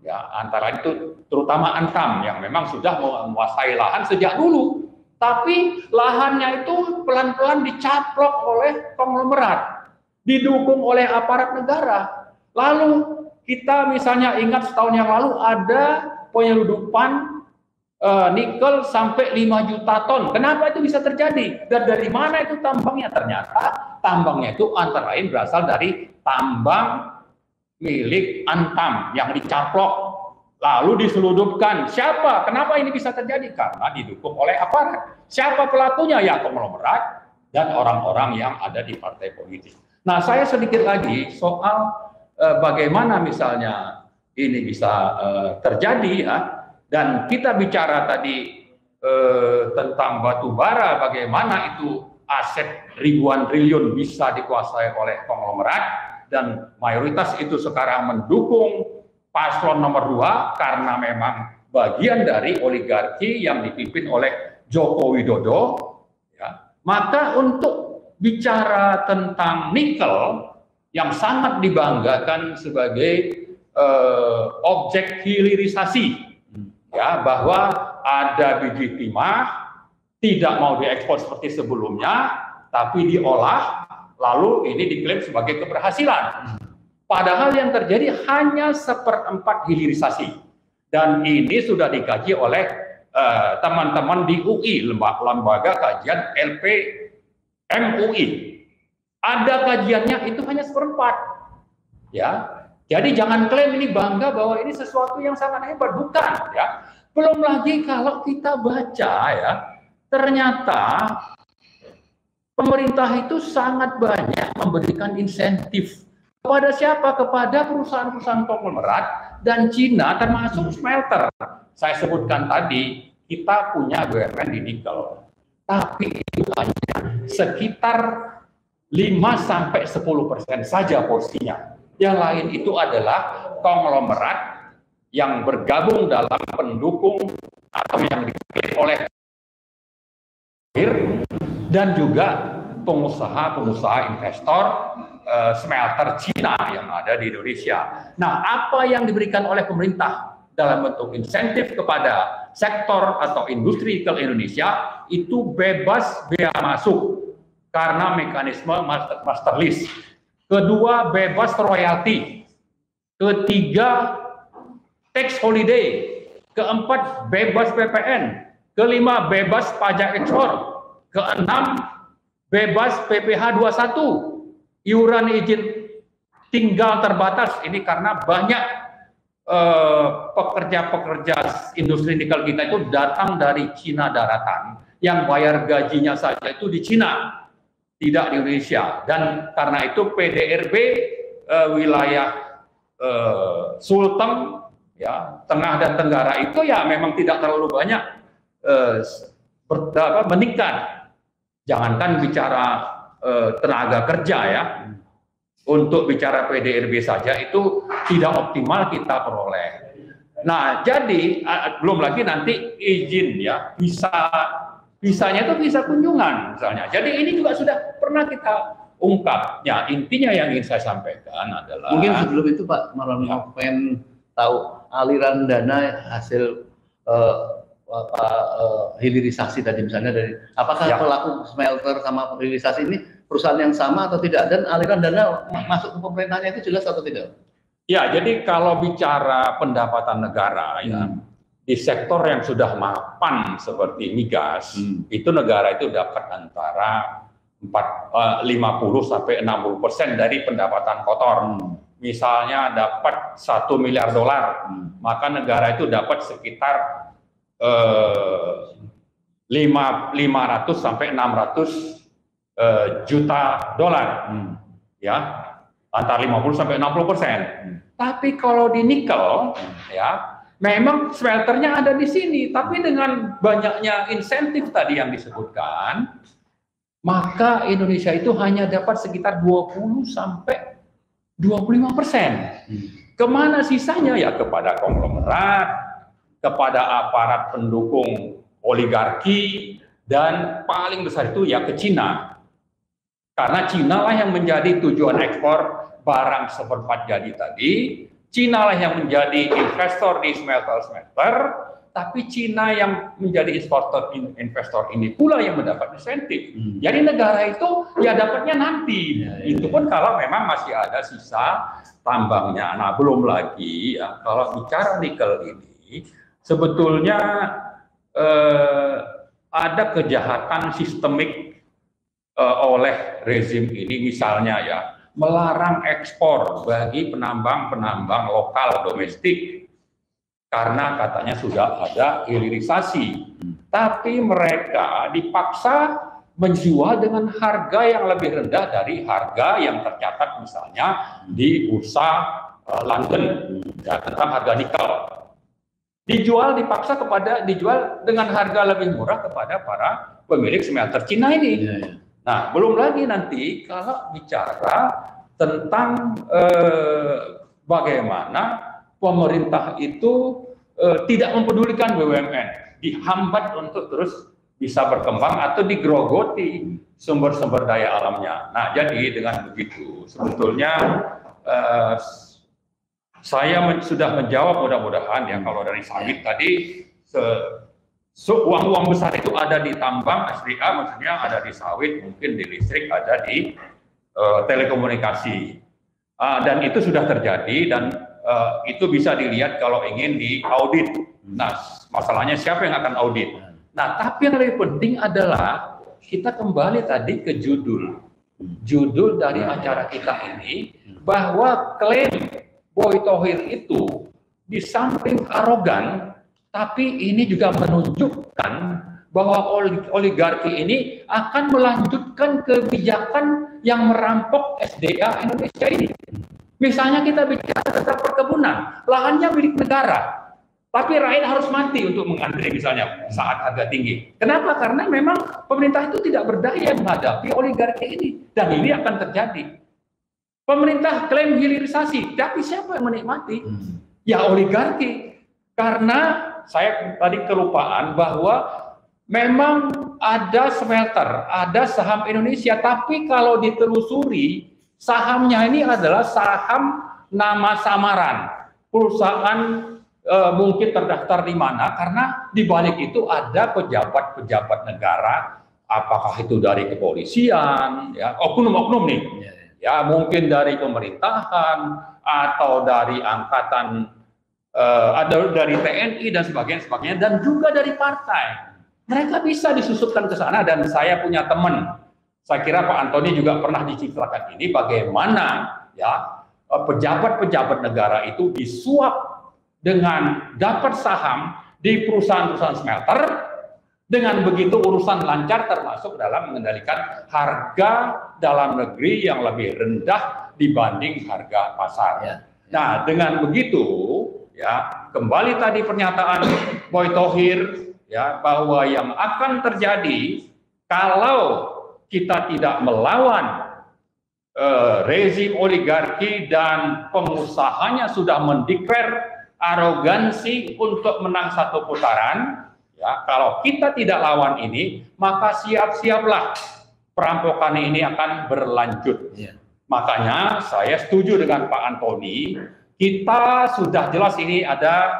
ya, antara itu terutama Antam yang memang sudah menguasai lahan sejak dulu. Tapi lahannya itu pelan-pelan dicaplok oleh konglomerat, didukung oleh aparat negara. Lalu kita misalnya ingat setahun yang lalu ada penyeludupan nikel sampai 5 juta ton. Kenapa itu bisa terjadi? Dan dari mana itu tambangnya? Ternyata tambangnya itu antara lain berasal dari tambang milik Antam yang dicaplok lalu diseludupkan. Siapa? Kenapa ini bisa terjadi? Karena didukung oleh aparat. Siapa pelakunya? Ya konglomerat dan orang-orang yang ada di partai politik. Nah, saya sedikit lagi soal bagaimana misalnya ini bisa terjadi ya. Dan kita bicara tadi tentang batu bara, bagaimana itu aset ribuan triliun bisa dikuasai oleh konglomerat dan mayoritas itu sekarang mendukung paslon nomor 2 karena memang bagian dari oligarki yang dipimpin oleh Joko Widodo, ya. Maka untuk bicara tentang nikel yang sangat dibanggakan sebagai objek hilirisasi, ya, bahwa ada biji timah tidak mau diekspor seperti sebelumnya, tapi diolah, lalu ini diklaim sebagai keberhasilan. Padahal yang terjadi hanya 1/4 hilirisasi. Dan ini sudah dikaji oleh teman-teman di UI, lembaga kajian LPMUI. Ada kajiannya itu hanya 1/4. Ya. Jadi jangan klaim ini bangga bahwa ini sesuatu yang sangat hebat, bukan ya. Belum lagi kalau kita baca ya, ternyata pemerintah itu sangat banyak memberikan insentif kepada siapa? Kepada perusahaan-perusahaan konglomerat dan Cina termasuk smelter. Saya sebutkan tadi, kita punya BUMN di nikel. Tapi itu hanya sekitar 5-10% saja porsinya. Yang lain itu adalah konglomerat yang bergabung dalam pendukung atau yang dipilih oleh dan juga pengusaha-pengusaha investor smelter Cina yang ada di Indonesia. Nah, apa yang diberikan oleh pemerintah dalam bentuk insentif kepada sektor atau industri nikel Indonesia itu bebas bea masuk karena mekanisme master list. Kedua, bebas royalti. Ketiga, tax holiday. Keempat, bebas PPN. Kelima, bebas pajak ekspor. Keenam, bebas PPh 21. Iuran izin tinggal terbatas. Ini karena banyak pekerja-pekerja industri nikel kita itu datang dari Cina daratan. Yang bayar gajinya saja itu di Cina, tidak di Indonesia. Dan karena itu PDRB wilayah Sulteng, ya, Tengah dan Tenggara itu ya memang tidak terlalu banyak meningkat. Jangankan bicara tenaga kerja ya, untuk bicara PDRB saja itu tidak optimal kita peroleh. Nah, jadi belum lagi nanti izin ya, bisanya itu bisa kunjungan misalnya. Jadi ini juga sudah pernah kita ungkap. Ya, intinya yang ingin saya sampaikan adalah mungkin sebelum itu Pak Marwan ya, pengen tahu aliran dana hasil hilirisasi tadi misalnya dari apakah ya, pelaku smelter sama hilirisasi ini perusahaan yang sama atau tidak, dan aliran dana masuk ke pemerintahnya itu jelas atau tidak? Ya, jadi kalau bicara pendapatan negara ya, di sektor yang sudah mapan seperti migas, itu negara itu dapat antara 50-60% dari pendapatan kotor. Misalnya dapat $1 miliar, maka negara itu dapat sekitar 500-600 juta dolar, ya, antara 50-60%. Tapi kalau di nikel, ya, memang smelternya ada di sini, tapi dengan banyaknya insentif tadi yang disebutkan, maka Indonesia itu hanya dapat sekitar 20-25%. Kemana sisanya? Ya kepada konglomerat, kepada aparat pendukung oligarki, dan paling besar itu ya ke Cina. Karena Cina lah yang menjadi tujuan ekspor barang seperempat jadi tadi, Cina lah yang menjadi investor di smelter-smelter, tapi Cina yang menjadi investor ini pula yang mendapat insentif. Jadi negara itu ya dapatnya nanti. Itu pun kalau memang masih ada sisa tambangnya. Nah, belum lagi ya kalau bicara nikel ini sebetulnya ada kejahatan sistemik oleh rezim ini, misalnya ya melarang ekspor bagi penambang-penambang lokal domestik karena katanya sudah ada hilirisasi. Tapi mereka dipaksa menjual dengan harga yang lebih rendah dari harga yang tercatat misalnya di bursa London ya, tentang harga nikel. Dijual dengan harga lebih murah kepada para pemilik smelter Cina ini. Nah, belum lagi nanti kalau bicara tentang bagaimana pemerintah itu tidak mempedulikan BUMN, dihambat untuk terus bisa berkembang atau digerogoti sumber-sumber daya alamnya. Nah, jadi dengan begitu sebetulnya saya sudah menjawab mudah-mudahan ya kalau dari sawit tadi uang-uang besar itu ada di tambang SDA, maksudnya ada di sawit, mungkin di listrik, ada di telekomunikasi. Dan itu sudah terjadi dan itu bisa dilihat kalau ingin diaudit. Nah, masalahnya siapa yang akan audit? Nah, tapi yang lebih penting adalah kita kembali tadi ke judul. Judul dari acara kita ini bahwa klaim Boy Thohir itu di samping arogan, tapi ini juga menunjukkan bahwa oligarki ini akan melanjutkan kebijakan yang merampok SDA Indonesia ini. Misalnya kita bicara tentang perkebunan, lahannya milik negara, tapi rakyat harus mati untuk mengantri misalnya saat harga tinggi. Kenapa? Karena memang pemerintah itu tidak berdaya menghadapi oligarki ini. Dan ini akan terjadi. Pemerintah klaim hilirisasi, tapi siapa yang menikmati? Ya oligarki. Karena saya tadi kelupaan bahwa memang ada smelter, ada saham Indonesia, tapi kalau ditelusuri sahamnya ini adalah saham nama samaran, perusahaan mungkin terdaftar di mana, karena di balik itu ada pejabat-pejabat negara, apakah itu dari kepolisian, ya oknum-oknum nih, ya mungkin dari pemerintahan atau dari angkatan, ada dari TNI dan sebagainya, dan juga dari partai. Mereka bisa disusupkan ke sana, dan saya punya teman, saya kira Pak Antoni juga pernah diceritakan ini bagaimana ya pejabat-pejabat negara itu disuap dengan dapat saham di perusahaan-perusahaan smelter. Dengan begitu urusan lancar, termasuk dalam mengendalikan harga dalam negeri yang lebih rendah dibanding harga pasar. Nah, dengan begitu ya kembali tadi pernyataan Boy Thohir ya bahwa yang akan terjadi kalau kita tidak melawan rezim oligarki dan pengusahanya sudah mendeklar arogansi untuk menang satu putaran, ya kalau kita tidak lawan ini maka siap-siaplah perampokan ini akan berlanjut. Makanya saya setuju dengan Pak Antoni. Kita sudah jelas ini ada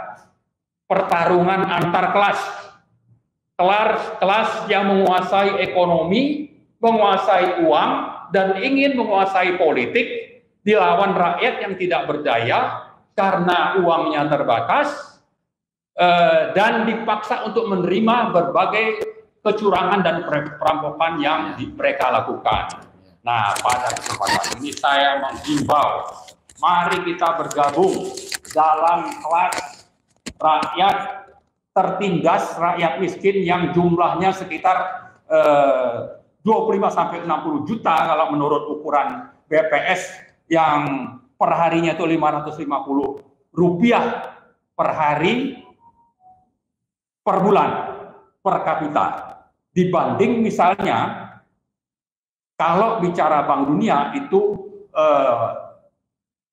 pertarungan antar kelas. Kelas yang menguasai ekonomi, menguasai uang, dan ingin menguasai politik, dilawan rakyat yang tidak berdaya karena uangnya terbatas, dan dipaksa untuk menerima berbagai kecurangan dan perampokan yang mereka lakukan. Nah, pada kesempatan ini saya menghimbau, mari kita bergabung dalam kelas rakyat tertindas, rakyat miskin yang jumlahnya sekitar 25-60 juta kalau menurut ukuran BPS yang per harinya itu 550 rupiah per hari per bulan per kapita, dibanding misalnya kalau bicara Bank Dunia itu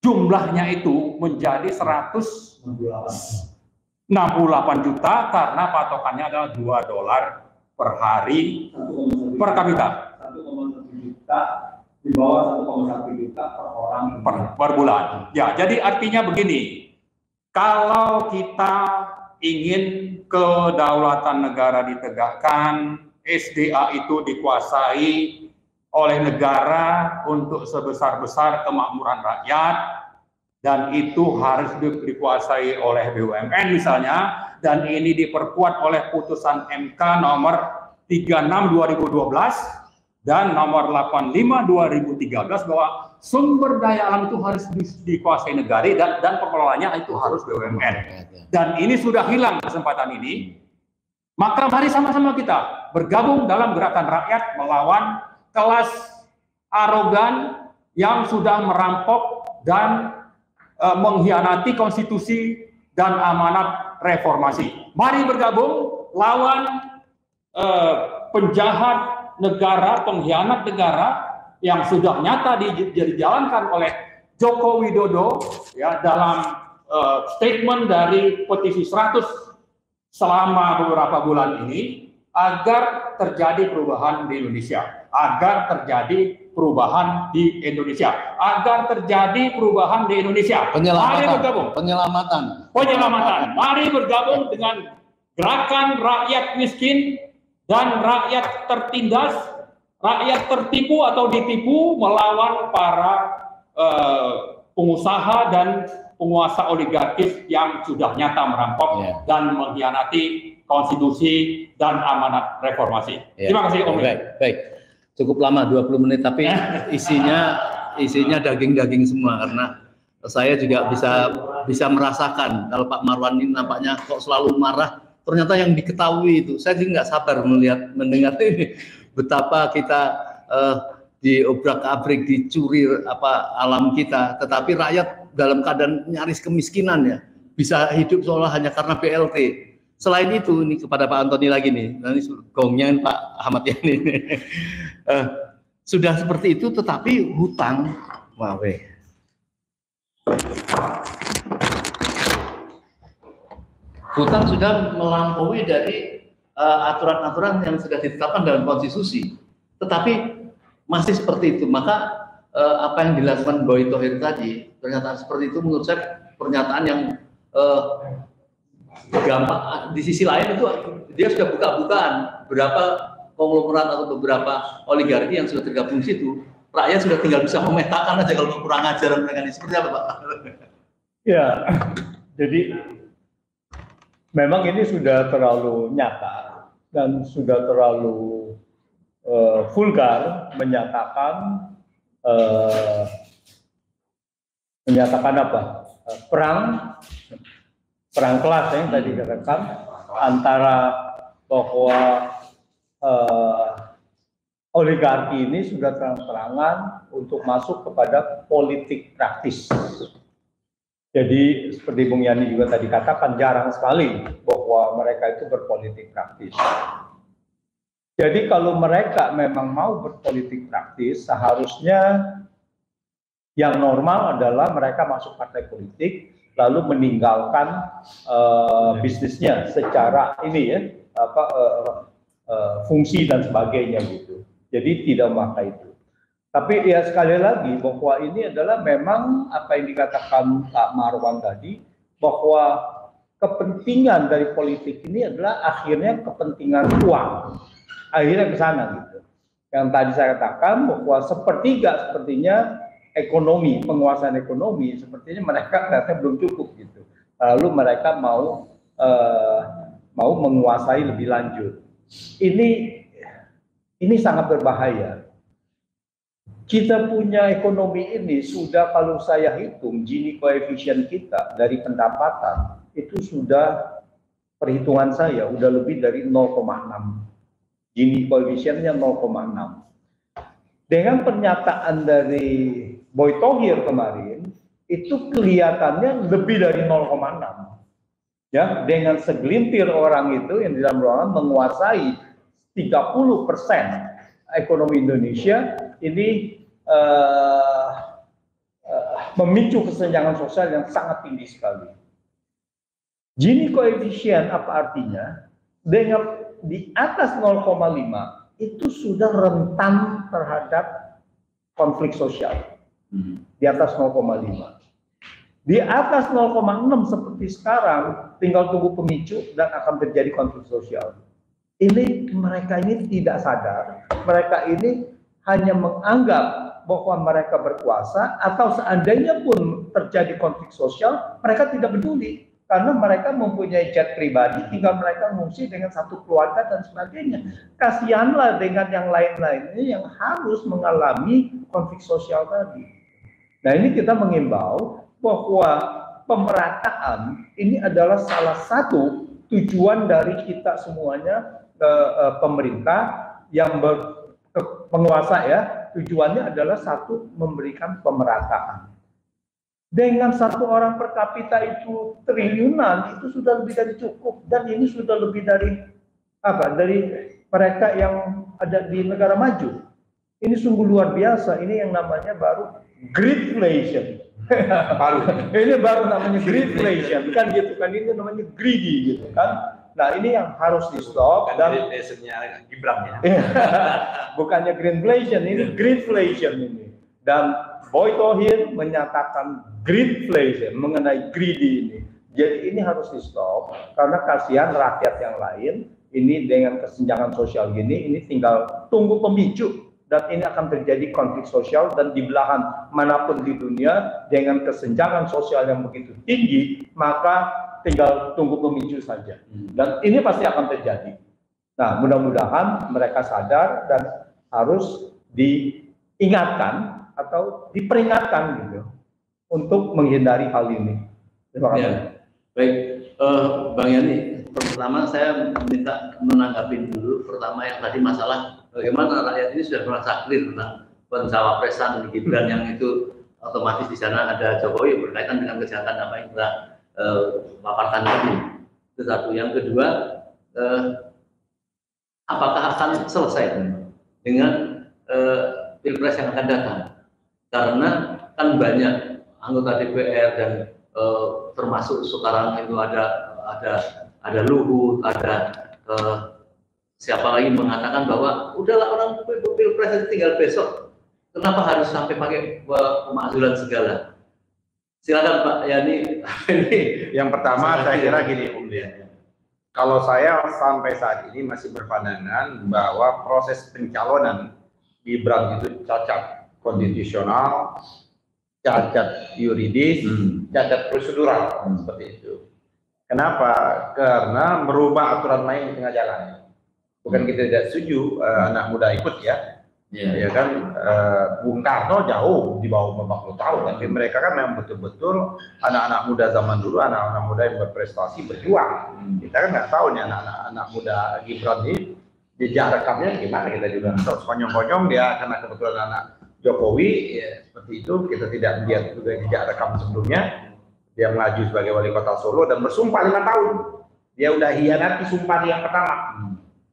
jumlahnya itu menjadi 168 juta karena patokannya adalah $2 per hari per kapita. 1,1 juta di bawah 1,1 juta per orang per bulan. Ya, jadi artinya begini, kalau kita ingin kedaulatan negara ditegakkan, SDA itu dikuasai oleh negara untuk sebesar-besar kemakmuran rakyat, dan itu harus dikuasai oleh BUMN misalnya, dan ini diperkuat oleh putusan MK nomor 36 2012 dan nomor 85 2013 bahwa sumber daya alam itu harus dikuasai negara dan pengelolanya itu harus BUMN. Dan ini sudah hilang kesempatan ini. Maka mari sama-sama kita bergabung dalam gerakan rakyat melawan kelas arogan yang sudah merampok dan mengkhianati konstitusi dan amanat reformasi. Mari bergabung lawan penjahat negara, pengkhianat negara yang sudah nyata dijalankan oleh Joko Widodo ya dalam statement dari petisi 100 selama beberapa bulan ini, agar terjadi perubahan di Indonesia, agar terjadi perubahan di Indonesia, agar terjadi perubahan di Indonesia. Mari bergabung. Penyelamatan. Mari bergabung dengan gerakan rakyat miskin dan rakyat tertindas, rakyat tertipu atau ditipu melawan para pengusaha dan penguasa oligarkis yang sudah nyata merampok dan mengkhianati konstitusi dan amanat reformasi. Terima kasih Om. Baik. Cukup lama 20 menit, tapi isinya daging-daging semua, karena saya juga bisa merasakan kalau Pak Marwan ini nampaknya kok selalu marah. Ternyata yang diketahui itu, saya juga nggak sabar mendengar ini betapa kita diobrak-abrik, dicuri alam kita, tetapi rakyat dalam keadaan nyaris kemiskinan ya, bisa hidup seolah hanya karena BLT. Selain itu, ini kepada Pak Antoni lagi nih, nanti gongnya Pak Ahmad Yani. Sudah seperti itu, tetapi hutang, hutang sudah melampaui dari aturan-aturan yang sudah ditetapkan dalam konstitusi, tetapi masih seperti itu. Maka apa yang dilakukan Boy Thohir tadi, pernyataan seperti itu menurut saya pernyataan yang gampang. Di sisi lain itu dia sudah buka-bukaan berapa konglomerat atau beberapa oligarki yang sudah tergabung di situ. Rakyat sudah tinggal bisa memetakan aja kalau kurang ajaran mereka ini. Seperti apa Pak? Ya, jadi memang ini sudah terlalu nyata dan sudah terlalu vulgar menyatakan apa? Perang kelas yang tadi dikatakan antara bahwa oligarki ini sudah terang-terangan untuk masuk kepada politik praktis. Jadi seperti Bung Yani juga tadi katakan, jarang sekali bahwa mereka itu berpolitik praktis. Jadi kalau mereka memang mau berpolitik praktis, seharusnya yang normal adalah mereka masuk partai politik, lalu meninggalkan bisnisnya secara fungsi dan sebagainya gitu. Jadi tidak memakai itu. Tapi ya sekali lagi bahwa ini adalah memang apa yang dikatakan Pak Marwan tadi, bahwa kepentingan dari politik ini adalah akhirnya kepentingan uang. Akhirnya ke sana gitu. Yang tadi saya katakan bahwa sepertinya ekonomi, penguasaan ekonomi, sepertinya mereka ternyata belum cukup gitu. Lalu mereka mau menguasai lebih lanjut. Ini sangat berbahaya. Kita punya ekonomi ini sudah, kalau saya hitung Gini koefisien kita dari pendapatan itu sudah, perhitungan saya udah lebih dari 0,6. Gini koefisiennya 0,6. Dengan pernyataan dari Boy Thohir kemarin itu kelihatannya lebih dari 0,6. Ya, dengan segelintir orang itu yang di dalam ruangan menguasai 30% ekonomi Indonesia, ini memicu kesenjangan sosial yang sangat tinggi sekali. Gini koefisien apa artinya? Dengan di atas 0,5 itu sudah rentan terhadap konflik sosial. Di atas 0,5. Di atas 0,6 seperti sekarang, tinggal tunggu pemicu dan akan terjadi konflik sosial. Mereka ini tidak sadar, mereka ini hanya menganggap bahwa mereka berkuasa, atau seandainya pun terjadi konflik sosial, mereka tidak peduli. Karena mereka mempunyai jet pribadi, tinggal mereka mengungsi dengan satu keluarga dan sebagainya. Kasihanlah dengan yang lain-lainnya yang harus mengalami konflik sosial tadi. Nah, ini kita mengimbau bahwa pemerataan ini adalah salah satu tujuan dari kita semuanya, pemerintah yang penguasa ya, tujuannya adalah satu, memberikan pemerataan. Dengan satu orang per kapita itu triliunan, itu sudah lebih dari cukup, dan ini sudah lebih dari dari mereka yang ada di negara maju. Ini sungguh luar biasa. Ini yang namanya baru greedflation. Ini baru namanya greedflation, kan gitu kan, ini namanya greedy gitu kan. Nah, ini yang harus di stop. Dan greedflationnya Gibran ya. Bukannya greenflation, ini greedflation ini. Dan Boy Thohir menyatakan greedflation mengenai greedy ini. Jadi ini harus di stop karena kasihan rakyat yang lain ini dengan kesenjangan sosial gini, ini tinggal tunggu pemicu. Dan ini akan terjadi konflik sosial, dan di belahan manapun di dunia dengan kesenjangan sosial yang begitu tinggi, maka tinggal tunggu pemicu saja. Dan ini pasti akan terjadi. Nah, mudah-mudahan mereka sadar dan harus diingatkan atau diperingatkan gitu untuk menghindari hal ini. Terima kasih. Ya, baik, Bang Yani, pertama saya minta menanggapi dulu. Pertama yang tadi masalah bagaimana rakyat ini sudah merasa clear tentang pencawapresan Gibran yang itu otomatis di sana ada Jokowi berkaitan dengan kejahatan apa yang kita paparkan tadi. Itu satu. Yang kedua, apakah akan selesai dengan pilpres yang akan datang? Karena kan banyak anggota DPR dan termasuk sekarang itu ada Luhut, ada siapa lagi mengatakan bahwa udahlah orang pilpres tinggal besok, kenapa harus sampai pakai pemakzulan segala? Silakan Pak Yani. Yang pertama saya kira gini Om Dian. Kalau saya sampai saat ini masih berpandangan bahwa proses pencalonan Gibran itu cacat konstitusional, cacat yuridis, cacat prosedural seperti itu. Kenapa? Karena merubah aturan main di tengah jalan. Bukan kita tidak setuju anak muda ikut ya. Ya kan, Bung Karno jauh di bawah 40 tahun, tapi mereka kan memang betul-betul anak-anak muda zaman dulu, anak-anak muda yang berprestasi, berjuang. Kita kan nggak tahu nih anak-anak muda Gibran ini jejak rekamnya gimana, kita juga terus konyong-konyong dia karena kebetulan anak Jokowi, ya, seperti itu. Kita tidak lihat juga jejak rekam sebelumnya. Dia melaju sebagai wali kota Solo dan bersumpah 5 tahun. Dia udah hianati sumpah yang pertama.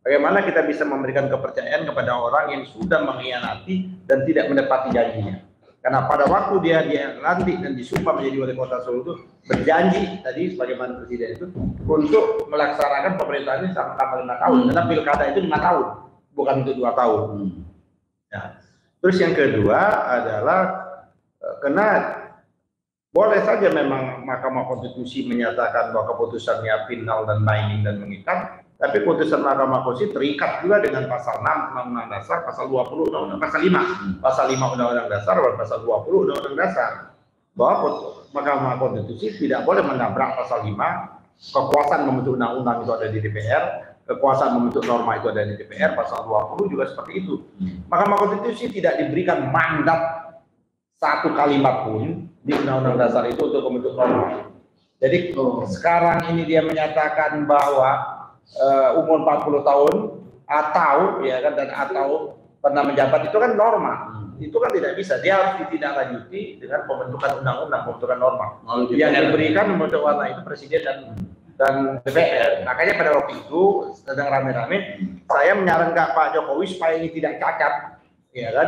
Bagaimana kita bisa memberikan kepercayaan kepada orang yang sudah mengkhianati dan tidak menepati janjinya? Karena pada waktu dia dilantik dan disumpah menjadi wali kota Solo itu berjanji tadi sebagaimana presiden itu untuk melaksanakan pemerintahan ini selama 5 tahun. Karena pilkada itu 5 tahun, bukan untuk 2 tahun. Nah, terus yang kedua adalah karena boleh saja memang Mahkamah Konstitusi menyatakan bahwa keputusannya final dan binding dan mengikat. Tapi putusan Mahkamah Konstitusi terikat juga dengan pasal 6 Undang-Undang Dasar, pasal 20 pasal 5 Undang-Undang Dasar dan pasal 20 Undang-Undang Dasar. Bahwa Mahkamah Konstitusi tidak boleh menabrak pasal 5, kekuasaan membentuk undang-undang itu ada di DPR, kekuasaan membentuk norma itu ada di DPR, pasal 20 juga seperti itu. Mahkamah Konstitusi tidak diberikan mandat satu kalimat pun di Undang-Undang Dasar itu untuk membentuk norma. Jadi sekarang ini dia menyatakan bahwa umur 40 tahun atau ya kan, dan atau pernah menjabat itu kan norma. Itu kan tidak bisa, dia harus ditindaklanjuti dengan pembentukan undang-undang, pembentukan norma. Yang diberikan membentuk warna itu presiden dan DPR. Makanya pada waktu itu sedang rame-rame saya menyarankan Pak Jokowi supaya ini tidak cacat, ya kan,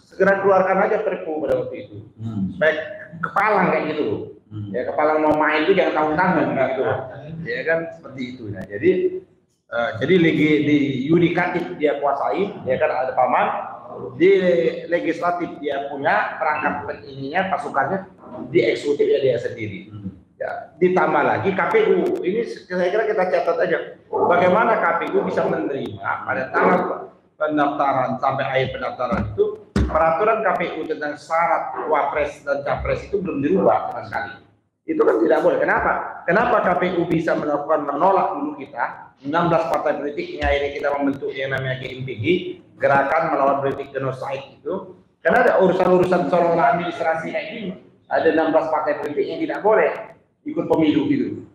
segera keluarkan aja Perpu pada waktu itu. Supaya kepalang kayak gitu. Ya, kepala mau main itu jangan tanggung-tanggung gitu. Ya kan seperti itu. Nah, jadi di yudikatif dia kuasai, ya kan ada paman, di legislatif dia punya perangkat ininya, pasukannya, di eksekutifnya dia sendiri. Ya, ditambah lagi KPU, ini saya kira kita catat aja, bagaimana KPU bisa menerima pada tanggal pendaftaran sampai akhir pendaftaran itu peraturan KPU tentang syarat wapres dan capres itu belum dirubah sama sekali. Itu kan tidak boleh. Kenapa? Kenapa KPU bisa melakukan menolak dulu kita 16 partai politiknya ini kita membentuk yang namanya GMPG, Gerakan Melawan Politik Genosid itu, karena ada urusan-urusan soal administrasinya ini ada 16 partai politik yang tidak boleh ikut pemilu gitu.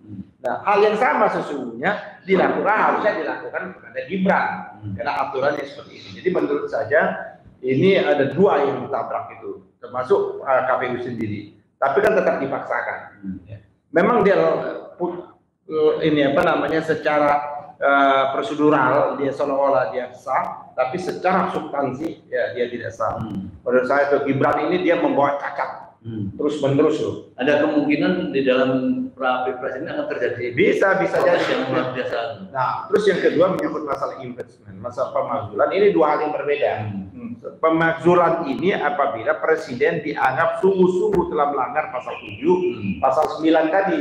Nah, hal yang sama sesungguhnya harusnya dilakukan kepada Gibran karena aturannya seperti ini. Jadi menurut saya ini ada dua yang ditabrak itu, termasuk KPU sendiri. Tapi kan tetap dipaksakan. Memang dia ini apa namanya secara prosedural dia seolah-olah dia sah, tapi secara substansi ya dia tidak sah. Menurut saya tuh Gibran ini dia membawa cacat terus menerus loh. Ada kemungkinan di dalam pra-pilpres ini akan terjadi bisa jadi yang luar biasa. Nah, terus yang kedua menyangkut masalah impeachment, masalah pemakzulan, ini dua hal yang berbeda. Pemakzulan ini apabila presiden dianggap sungguh-sungguh telah melanggar pasal 7, pasal 9 tadi,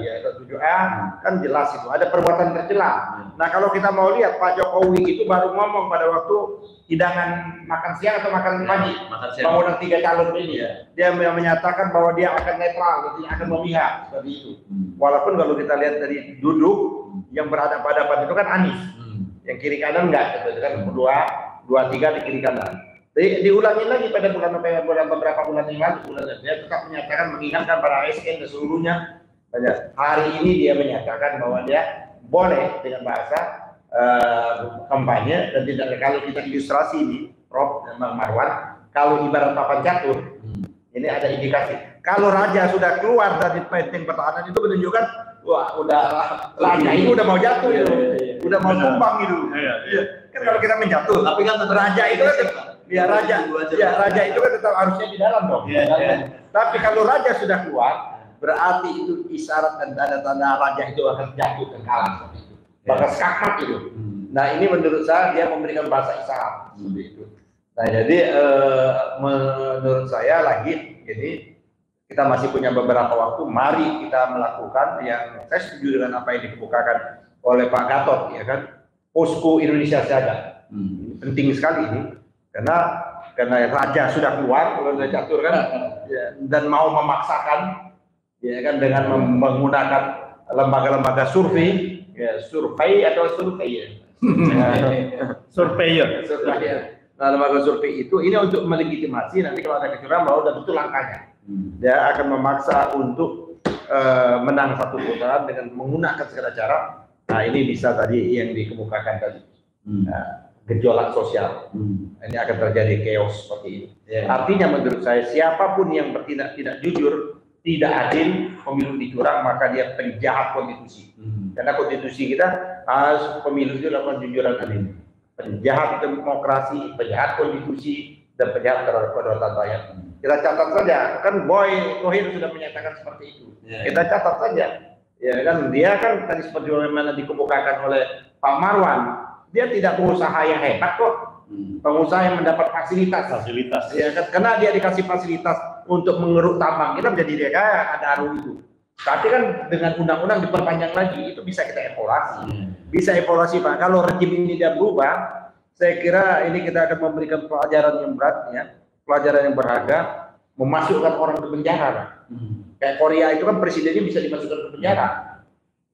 ya, 7A kan jelas itu ada perbuatan tercela. Nah, kalau kita mau lihat Pak Jokowi itu baru ngomong pada waktu hidangan makan siang atau makan pagi, bangunan 3 calon ini, dia menyatakan bahwa dia akan netral, tidak akan memihak seperti itu. Walaupun kalau kita lihat dari duduk yang berhadapan-hadapan itu kan Anies, yang kiri kanan enggak, itu kan dua tiga di kiri kanan. Jadi diulangi lagi pada beberapa bulan yang lalu, dia tetap menyatakan mengingatkan para ASN dan seluruhnya. Hari ini dia menyatakan bahwa dia boleh dengan bahasa kampanye dan tidak. Kalau kita ilustrasi ini, Prof dan Bang Marwan, kalau ibarat papan catur, ini ada indikasi. Kalau raja sudah keluar dari penting pertahanan itu menunjukkan, wah udah raja itu udah mau jatuh itu, udah mau tumbang gitu. Kan kalau kita menjatuh, tapi kan raja itu kan, raja itu kan tetap harusnya di dalam dong. Tapi kalau raja sudah keluar, berarti itu isyarat dan tanda-tanda raja itu akan jatuh dan kalah seperti itu. Bakal skakmat itu. Nah ini menurut saya dia memberikan bahasa isyarat seperti itu. Nah jadi menurut saya lagi ini kita masih punya beberapa waktu, mari kita melakukan yang saya setuju dengan apa yang dikemukakan oleh Pak Gatot, ya kan, posko Indonesia Siaga. Penting sekali ini karena raja sudah keluar, sudah catur kan, dan mau memaksakan, ya kan, dengan menggunakan lembaga-lembaga survei, ya survei atau survei ya, surveyor. Nah, lembaga survei itu ini untuk melegitimasi nanti kalau ada kecurangan bahwa udah betul angkanya. Dia akan memaksa untuk menang satu putaran dengan menggunakan segala cara. Nah ini bisa tadi yang dikemukakan tadi, gejolak sosial. Ini akan terjadi chaos seperti ini. Artinya menurut saya siapapun yang bertindak tidak jujur, tidak adil, pemilu dicurang, maka dia penjahat konstitusi. Karena konstitusi kita harus pemilu itu dalam jujur dan adil. Penjahat demokrasi, penjahat konstitusi, dan penjahat terhadap kedaulatan rakyat. Kita catat saja, kan Boy Thohir sudah menyatakan seperti itu. Kita catat saja, ya kan, dia kan tadi seperti bagaimana dikemukakan oleh Pak Marwan, dia tidak pengusaha yang hebat kok, pengusaha yang mendapat fasilitas, ya kan, karena dia dikasih fasilitas untuk mengeruk tambang, kita menjadi dia kaya, ada aru itu. Tapi kan dengan undang-undang diperpanjang lagi, itu bisa kita evaluasi, bisa evaluasi Pak. Kalau rejim ini tidak berubah, saya kira ini kita akan memberikan pelajaran yang berat, ya, pelajaran yang berharga, memasukkan orang ke penjara. Kayak Korea itu kan presidennya bisa dimasukkan ke penjara.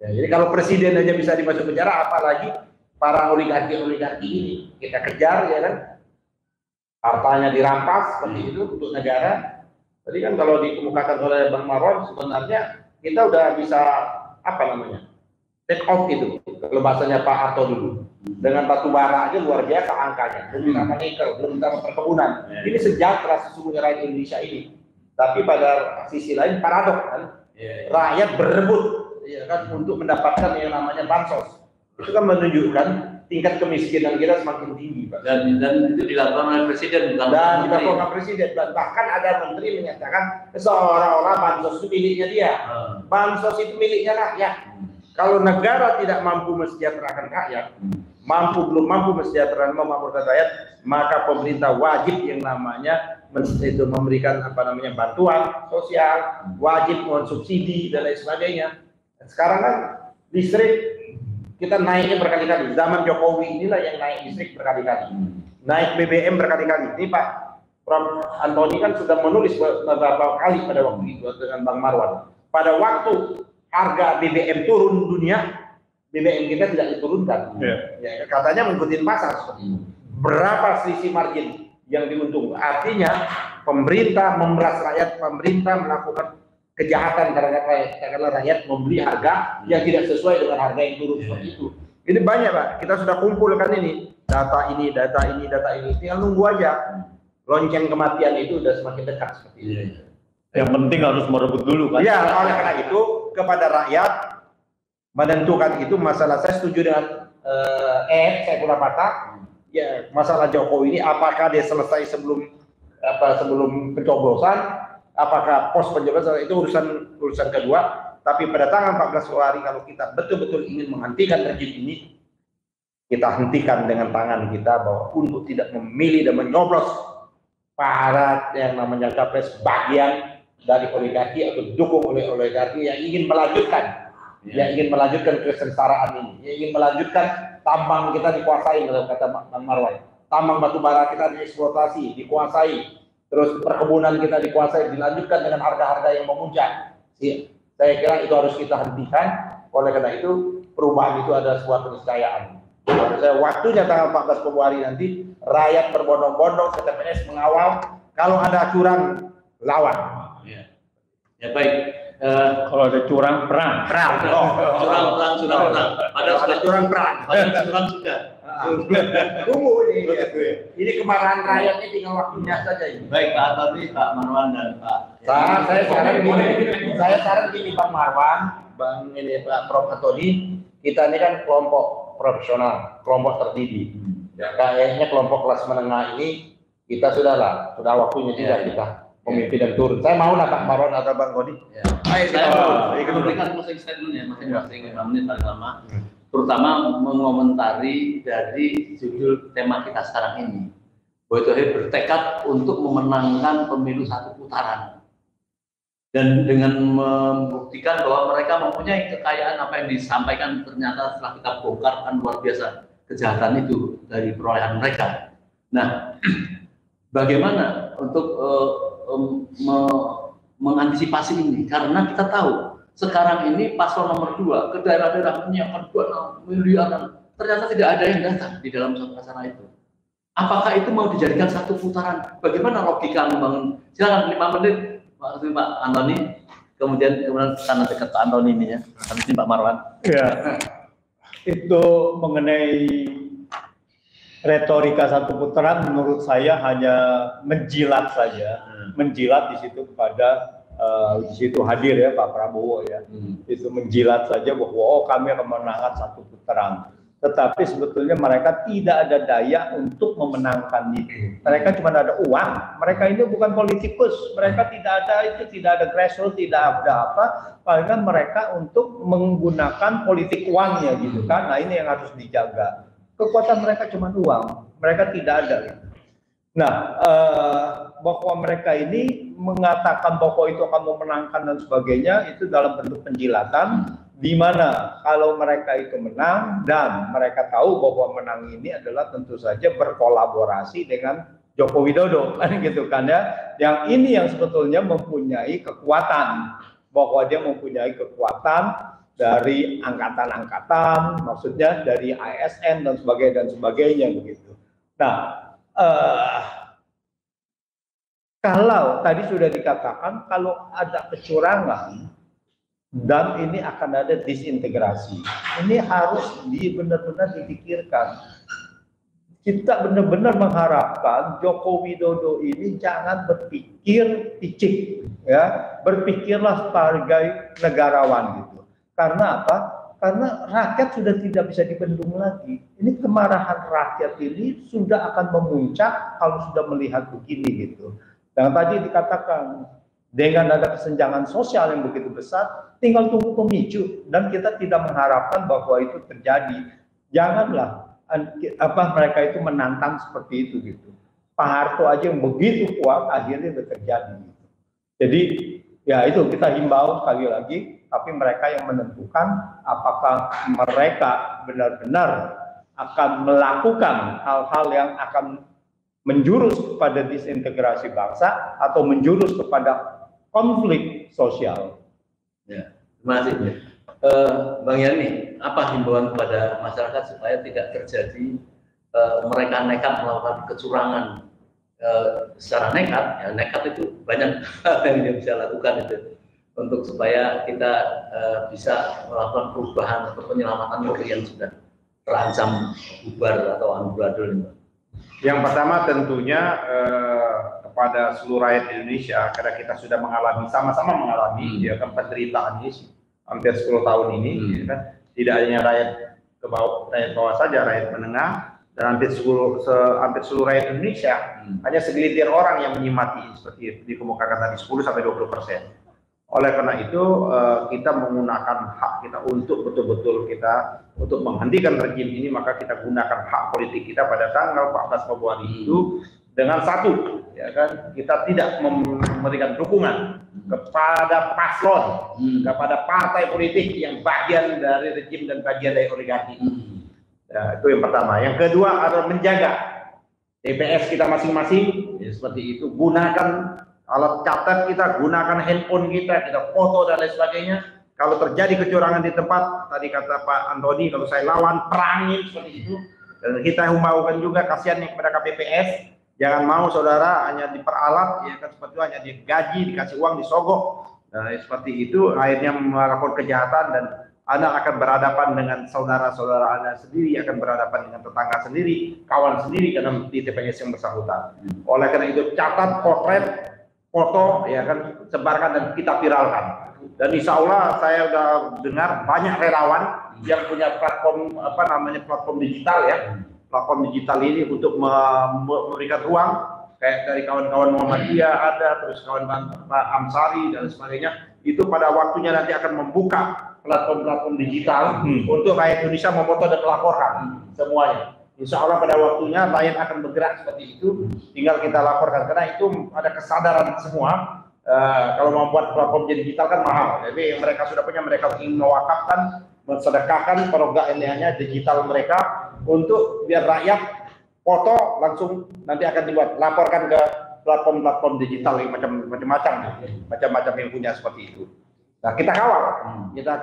Ya, jadi kalau presiden aja bisa dimasukkan ke penjara, apalagi para oligarki ini kita kejar, ya kan, hartanya dirampas seperti itu untuk negara. Tadi kan kalau dikemukakan oleh Bang Marwan, sebenarnya kita udah bisa apa namanya, take off itu, kalau bahasanya Pak Harto dulu. Dengan batu bara aja luar biasa angkanya, belum ditambah nikel, belum ditambah perkebunan. Ini sejahtera sesungguhnya rakyat Indonesia ini. Tapi pada sisi lain paradok kan, rakyat berebut, ya kan, untuk mendapatkan yang namanya bansos. Itu kan menunjukkan tingkat kemiskinan kita semakin tinggi, Pak. Dan itu dilakukan oleh presiden, dan dilakukan presiden, dan bahkan ada menteri menyatakan seolah-olah bansos itu miliknya dia. Bansos itu miliknya rakyat. Kalau negara tidak mampu mesejahterakan rakyat, mampu belum mampu mensejahterakan memakmurkan rakyat, maka pemerintah wajib yang namanya itu memberikan bantuan sosial, wajib mensubsidi dan lain sebagainya. Sekarang kan listrik kita naiknya berkali-kali. Zaman Jokowi inilah yang naik listrik berkali-kali, naik BBM berkali-kali. Ini Pak Prof. Antoni kan sudah menulis beberapa kali pada waktu itu dengan Bang Marwan. Pada waktu harga BBM turun dunia, BBM kita tidak diturunkan. Ya, katanya mengikuti pasar seperti itu. Berapa selisih margin yang diuntung? Artinya pemerintah memeras rakyat, pemerintah melakukan kejahatan terhadap rakyat karena rakyat membeli harga yang tidak sesuai dengan harga yang turun seperti itu. Ini banyak Pak, kita sudah kumpulkan ini, data ini. Tinggal nunggu aja. Lonceng kematian itu sudah semakin dekat seperti itu. Yang penting harus merebut dulu kan? Ya, oleh karena itu kepada rakyat menentukan itu. Masalah saya setuju dengan saya pula patah. Ya, masalah Jokowi ini apakah dia selesai sebelum pencoblosan, apakah pos pencoblosan itu urusan kedua. Tapi pada tanggal 14 Februari kalau kita betul-betul ingin menghentikan rejim ini, kita hentikan dengan tangan kita bahwa untuk tidak memilih dan menyoblos para yang namanya capres bagian dari oligarki atau didukung oleh oligarki yang ingin melanjutkan kesengsaraan ini, yang ingin melanjutkan tambang kita dikuasai, dalam kata Bang Marwan, tambang batu bara kita dieksploitasi, dikuasai, terus perkebunan kita dikuasai, dilanjutkan dengan harga-harga yang memuncak. Saya kira itu harus kita hentikan. Oleh karena itu perubahan itu ada sebuah keniscayaan. Menurut saya waktunya tanggal 14 Februari nanti rakyat berbondong-bondong ke TPS mengawal, kalau ada curang lawan. Ya baik. Kalau ada curang perang. Curang perang. Padahal ada curang perang. Padahal curang sudah. Tunggu ini kemarahan rakyat ini tinggal waktunya saja ini. Baik Pak Antoni, Pak Marwan dan Pak. Saya saran gini Pak Marwan, Bang ini Pak Prof. Antoni, kita ini kan kelompok profesional, kelompok terdidik. Ya, kayaknya kelompok kelas menengah ini kita sudah waktunya juga kita pemimpin dan turun. Saya mau lah Pak Marwan atau Bang Godi. Baik, saya mau memberikan closing statement ya, masing-masing 5 menit paling lama. Terutama mengomentari dari judul tema kita sekarang ini. Boy Tohir bertekad untuk memenangkan pemilu 1 putaran. Dan dengan membuktikan bahwa mereka mempunyai kekayaan apa yang disampaikan, ternyata setelah kita bongkar kan luar biasa kejahatan itu dari perolehan mereka. Nah, bagaimana untuk mengantisipasi ini? Karena kita tahu sekarang ini paslon nomor 2 ke daerah-daerah menyiapkan 2 miliaran, ternyata tidak ada yang datang di dalam suasana itu. Apakah itu mau dijadikan 1 putaran? Bagaimana logika membangun? Silakan 5 menit Pak Antoni, kemudian karena dekat Pak Antoni ini ya, habis ini Pak Marwan. Ya, itu mengenai retorika 1 putaran menurut saya hanya menjilat saja, menjilat di situ kepada di situ hadir ya Pak Prabowo ya, itu menjilat saja bahwa kami akan memenangkan 1 putaran. Tetapi sebetulnya mereka tidak ada daya untuk memenangkan itu. Mereka cuma ada uang. Mereka ini bukan politikus. Mereka tidak ada grassroots, tidak ada apa. Palingan mereka untuk menggunakan politik uangnya gitu kan. Nah ini yang harus dijaga. Kekuatan mereka cuma uang. Mereka tidak ada. Nah, bahwa mereka ini mengatakan bahwa itu akan memenangkan dan sebagainya, itu dalam bentuk penjilatan, di mana kalau mereka itu menang dan mereka tahu bahwa menang ini adalah tentu saja berkolaborasi dengan Joko Widodo, kan gitu kan ya. Yang ini yang sebetulnya mempunyai kekuatan, bahwa dia mempunyai kekuatan dari angkatan-angkatan, maksudnya dari ASN dan sebagainya begitu. Nah, kalau tadi sudah dikatakan kalau ada kecurangan dan ini akan ada disintegrasi, ini harus benar-benar dipikirkan. Kita benar-benar mengharapkan Joko Widodo ini jangan berpikir picik, ya, berpikirlah sebagai negarawan gitu. Karena apa? Karena rakyat sudah tidak bisa dibendung lagi. Ini kemarahan rakyat ini sudah akan memuncak kalau sudah melihat begini gitu. Dan tadi dikatakan dengan ada kesenjangan sosial yang begitu besar, tinggal tunggu pemicu dan kita tidak mengharapkan bahwa itu terjadi. Janganlah mereka itu menantang seperti itu gitu. Pak Harto aja yang begitu kuat akhirnya terjadi. Gitu. Jadi ya itu kita himbau sekali lagi, tapi mereka yang menentukan apakah mereka benar-benar akan melakukan hal-hal yang akan menjurus kepada disintegrasi bangsa atau menjurus kepada konflik sosial. Ya, terima kasih. Bang Yani, apa himbauan kepada masyarakat supaya tidak terjadi mereka nekat melakukan kecurangan secara nekat? Ya, nekat itu banyak yang dia bisa lakukan itu untuk supaya kita bisa melakukan perubahan atau penyelamatan negeri yang sudah terancam bubar atau amburadul ini. Yang pertama tentunya kepada seluruh rakyat Indonesia, karena kita sudah mengalami, sama-sama mengalami ya kan penderitaan ini hampir 10 tahun ini, ya kan? Tidak hanya rakyat rakyat bawah saja, rakyat menengah, dan hampir seluruh rakyat Indonesia, hanya segelintir orang yang menikmati seperti dikemukakan tadi 10-20%. Oleh karena itu kita menggunakan hak kita untuk betul-betul untuk menghentikan rejim ini, maka kita gunakan hak politik kita pada tanggal 14 Februari itu dengan satu, ya kan, kita tidak memberikan dukungan kepada paslon, kepada partai politik yang bagian dari rejim dan bagian dari oligarki. Ya, itu yang pertama. Yang kedua adalah menjaga TPS kita masing-masing, ya, seperti itu. Gunakan alat catat kita, gunakan handphone kita foto dan lain sebagainya. Kalau terjadi kecurangan di tempat, tadi kata Pak Antoni, kalau saya lawan, perangin seperti itu. Dan kita himbaukan juga kasihannya kepada KPPS, jangan mau saudara hanya diperalat, ya kan, seperti itu, hanya digaji, dikasih uang, disogok. Nah, seperti itu, akhirnya melakukan kejahatan dan Anda akan berhadapan dengan saudara-saudara Anda sendiri, akan berhadapan dengan tetangga sendiri, kawan sendiri, karena di TPS yang bersangkutan. Oleh karena itu, catat, potret, foto, ya kan, sebarkan dan kita viralkan. Dan insya Allah saya udah dengar banyak relawan yang punya platform platform digital, ya, platform digital ini untuk memberikan ruang, kayak dari kawan-kawan Muhammadiyah ada, terus kawan Pak Amsari dan sebagainya. Itu pada waktunya nanti akan membuka platform-platform digital untuk rakyat Indonesia memfoto dan melaporkan semuanya. Insya Allah pada waktunya rakyat akan bergerak seperti itu, tinggal kita laporkan, karena itu ada kesadaran semua. Kalau membuat platform digital kan mahal, jadi yang mereka sudah punya, mereka ingin mewakafkan, mensedekahkan programnya digital mereka untuk biar rakyat foto langsung nanti akan dibuat, laporkan ke platform-platform digital yang macam-macam yang punya seperti itu. Nah, kita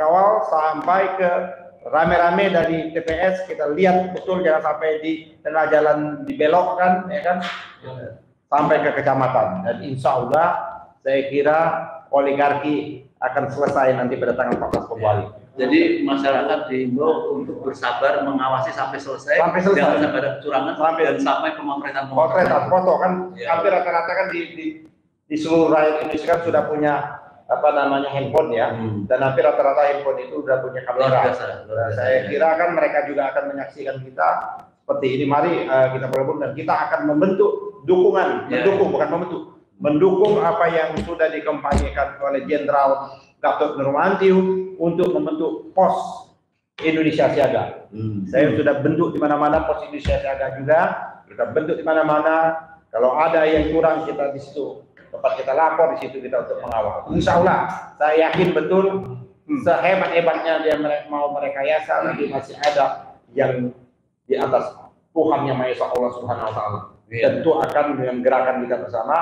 kawal sampai ke rame-rame dari TPS, kita lihat betul jangan sampai di tengah jalan dibelokkan, ya kan, sampai ke kecamatan. Dan insya Allah saya kira oligarki akan selesai nanti pada tanggal 14 Februari. Jadi masyarakat diimbau untuk bersabar mengawasi sampai selesai. Jangan sampai ada kecurangan dan sampai pemotretan foto kan, hampir rata-rata kan di seluruh rakyat Indonesia kan sudah punya handphone, ya, dan hampir rata-rata handphone itu sudah punya kamera. Saya kira kan mereka juga akan menyaksikan kita seperti ini. Mari kita bergabung dan kita akan membentuk dukungan, mendukung apa yang sudah dikampanyekan oleh Jenderal Gatot Nurmantio untuk membentuk pos Indonesia Siaga. Saya sudah bentuk di mana-mana pos Indonesia Siaga juga. Kita bentuk di mana-mana. Kalau ada yang kurang, kita di situ tempat kita lapor, di situ kita untuk mengawal. Insya Allah, saya yakin betul sehebat-hebatnya dia mau merekayasa, nanti masih ada yang di atas Tuhan Yang Maha Esa, Allah Subhanahu Wa Taala. Tentu akan dengan gerakan kita bersama,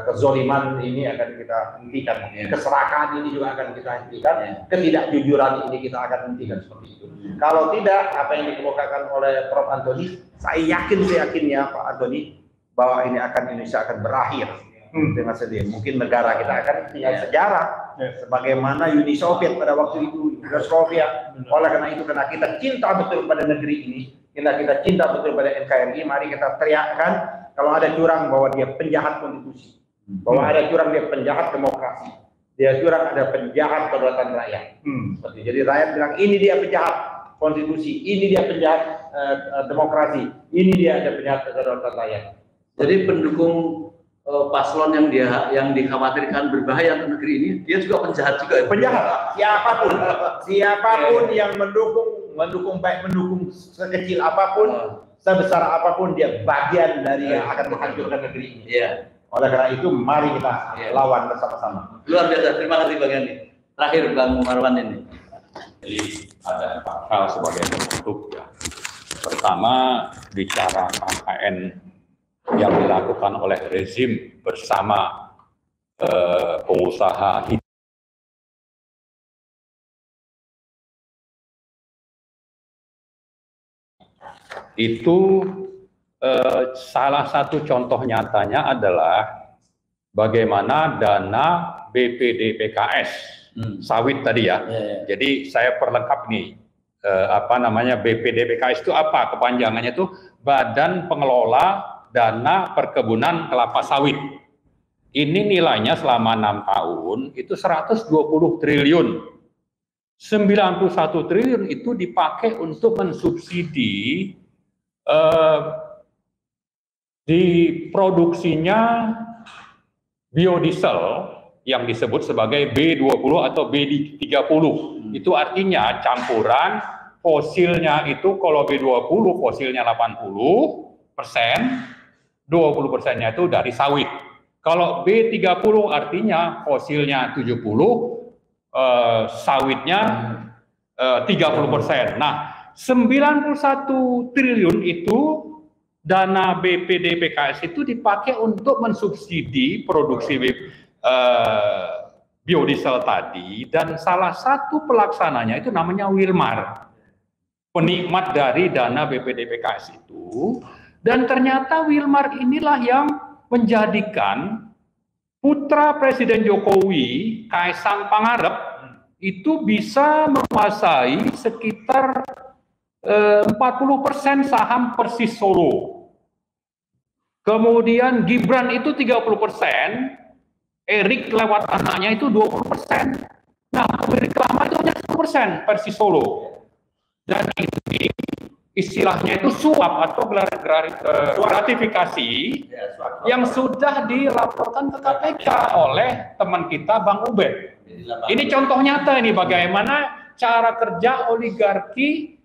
kezoliman ini akan kita hentikan, keserakahan ini juga akan kita hentikan, ketidakjujuran ini kita akan hentikan seperti itu. Kalau tidak, apa yang dikemukakan oleh Prof. Antoni, saya yakinnya Pak Antoni, bahwa ini Indonesia akan berakhir dengan sedih. Mungkin negara kita akan tinggal sejarah sebagaimana Uni Soviet pada waktu itu, Yugoslavia. Oleh karena itu, karena kita cinta betul pada negeri ini, kita cinta betul pada NKRI, mari kita teriakkan kalau ada curang bahwa dia penjahat konstitusi, bahwa ada curang dia penjahat demokrasi, dia curang ada penjahat kedaulatan rakyat. Jadi rakyat bilang ini dia penjahat konstitusi, ini dia penjahat demokrasi, ini dia ada penjahat kedaulatan rakyat. Jadi pendukung paslon yang dikhawatirkan berbahaya untuk negeri ini, dia juga penjahat juga. Penjahat, siapapun yang mendukung mendukung baik mendukung sekecil apapun, sebesar apapun dia bagian dari yang akan menghancurkan negeri ini. Iya. Oleh karena itu mari kita lawan bersama-sama. Luar biasa. Terima kasih Bang Yandi. Terakhir Bang Marwan ini. Jadi ada 4 hal sebagai penutup ya. Pertama, bicara KKN yang dilakukan oleh rezim bersama pengusaha itu salah satu contoh nyatanya adalah bagaimana dana BPD PKS sawit tadi ya. Jadi saya perlengkap nih BPD PKS itu apa? Kepanjangannya itu Badan Pengelola Dana Perkebunan Kelapa Sawit. Ini nilainya selama 6 tahun itu 120 triliun. 91 triliun itu dipakai untuk mensubsidi diproduksinya biodiesel yang disebut sebagai B20 atau B30. Itu artinya campuran fosilnya itu kalau B20 fosilnya 80%, 20%-nya itu dari sawit. Kalau B30 artinya fosilnya 70, sawitnya 30%. Nah, 91 triliun itu dana BPD PKS itu dipakai untuk mensubsidi produksi biodiesel tadi, dan salah satu pelaksananya itu namanya Wilmar, penikmat dari dana BPD PKS itu. Dan ternyata Wilmar inilah yang menjadikan putra Presiden Jokowi, Kaisang Pangarep, itu bisa menguasai sekitar 40% saham Persis Solo. Kemudian Gibran itu 30%, Erik lewat anaknya itu 20%. Nah, pemilik lama itu hanya 10% Persis Solo. Dan ini istilahnya itu suap atau gratifikasi yang sudah dilaporkan ke KPK oleh teman kita Bang Ubed. Ini contoh nyata ini bagaimana cara kerja oligarki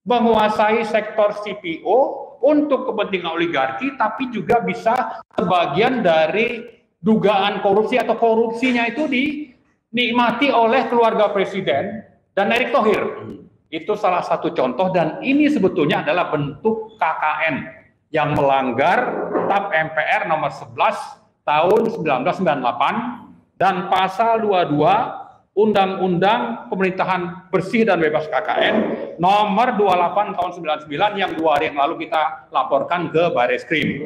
menguasai sektor CPO untuk kepentingan oligarki, tapi juga bisa sebagian dari dugaan korupsi atau korupsinya itu dinikmati oleh keluarga presiden dan Erick Thohir. Itu salah satu contoh, dan ini sebetulnya adalah bentuk KKN yang melanggar TAP MPR nomor 11 tahun 1998 dan pasal 22 Undang-Undang Pemerintahan Bersih dan Bebas KKN nomor 28 tahun 99 yang 2 hari yang lalu kita laporkan ke Bareskrim.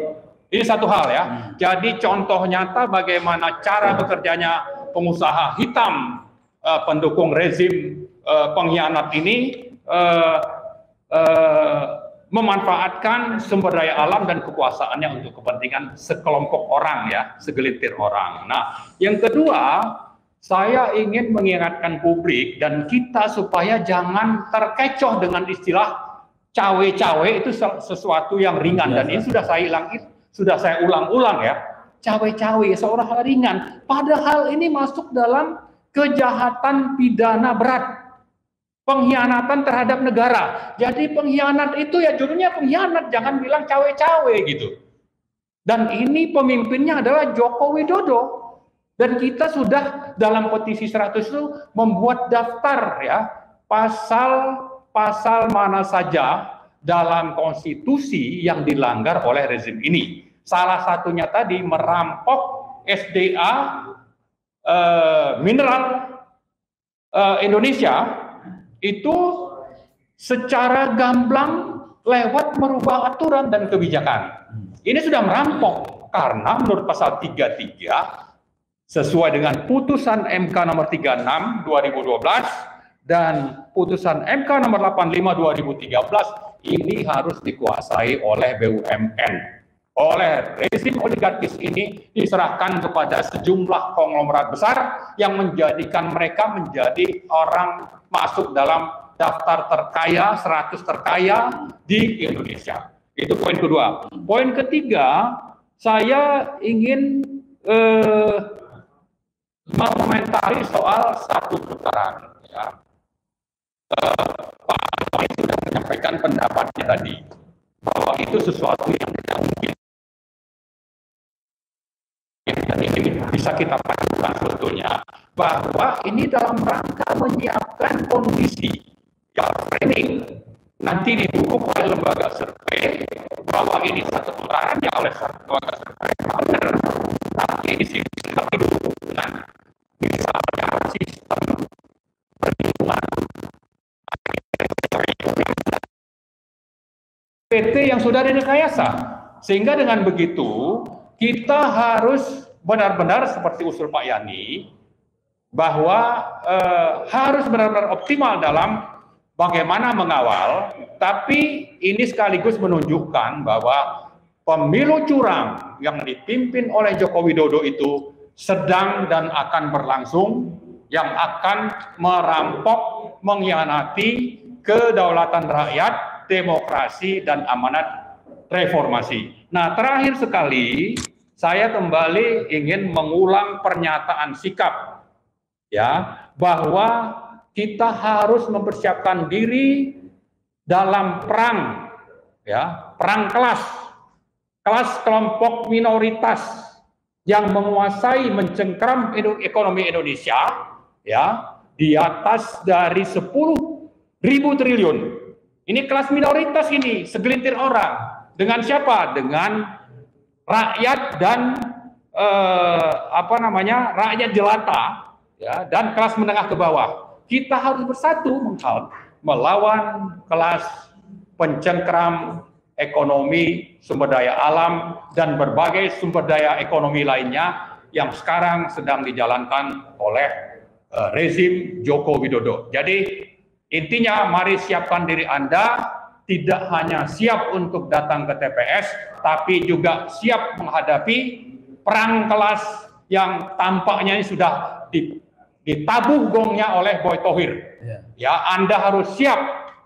Ini satu hal ya. Jadi contoh nyata bagaimana cara bekerjanya pengusaha hitam pendukung rezim pengkhianat ini memanfaatkan sumber daya alam dan kekuasaannya untuk kepentingan sekelompok orang ya, segelintir orang. Nah, yang kedua, saya ingin mengingatkan publik dan kita supaya jangan terkecoh dengan istilah cawe-cawe itu sesuatu yang ringan, dan ini sudah saya ulang-ulang ya. Cawe-cawe seorang hal ringan, padahal ini masuk dalam kejahatan pidana berat. Pengkhianatan terhadap negara. Jadi pengkhianat itu ya judulnya pengkhianat, jangan bilang cawe-cawe gitu. Dan ini pemimpinnya adalah Joko Widodo. Dan kita sudah dalam petisi 100 itu membuat daftar ya, pasal-pasal mana saja dalam konstitusi yang dilanggar oleh rezim ini. Salah satunya tadi merampok SDA mineral Indonesia itu secara gamblang lewat merubah aturan dan kebijakan. Ini sudah merampok karena menurut pasal 33 sesuai dengan putusan MK nomor 36 2012 dan putusan MK nomor 85 2013, ini harus dikuasai oleh BUMN. Oleh rezim oligarkis ini diserahkan kepada sejumlah konglomerat besar yang menjadikan mereka menjadi orang masuk dalam daftar terkaya, 100 terkaya di Indonesia. Itu poin kedua. Poin ketiga, saya ingin mengomentari soal satu putaran. Ya. Tohir sudah menyampaikan pendapatnya tadi, bahwa itu sesuatu yang tidak mungkin. Dan ini bisa kita pastikan sebetulnya bahwa ini dalam rangka menyiapkan kondisi yang framing nanti didukung oleh lembaga survei bahwa ini satu putarannya oleh satu lembaga survei benar, tapi di sini kita didukung dengan misalnya sistem perhitungan PT yang sudah direkayasa, sehingga dengan begitu kita harus benar-benar seperti usul Pak Yani bahwa harus benar-benar optimal dalam bagaimana mengawal, tapi ini sekaligus menunjukkan bahwa pemilu curang yang dipimpin oleh Joko Widodo itu sedang dan akan berlangsung, yang akan merampok, mengkhianati kedaulatan rakyat, demokrasi, dan amanat reformasi. Nah, terakhir sekali saya kembali ingin mengulang pernyataan sikap ya, bahwa kita harus mempersiapkan diri dalam perang ya, perang kelas kelompok minoritas yang menguasai mencengkram ekonomi Indonesia ya, di atas dari 10.000 triliun. Ini kelas minoritas ini, segelintir orang. Dengan siapa? Dengan rakyat dan rakyat jelata ya, dan kelas menengah ke bawah. Kita harus bersatu melawan kelas pencengkram ekonomi, sumber daya alam, dan berbagai sumber daya ekonomi lainnya yang sekarang sedang dijalankan oleh rezim Joko Widodo. Jadi intinya, mari siapkan diri Anda, tidak hanya siap untuk datang ke TPS, tapi juga siap menghadapi perang kelas yang tampaknya ini sudah ditabuh gongnya oleh Boy Tohir. Ya, Anda harus siap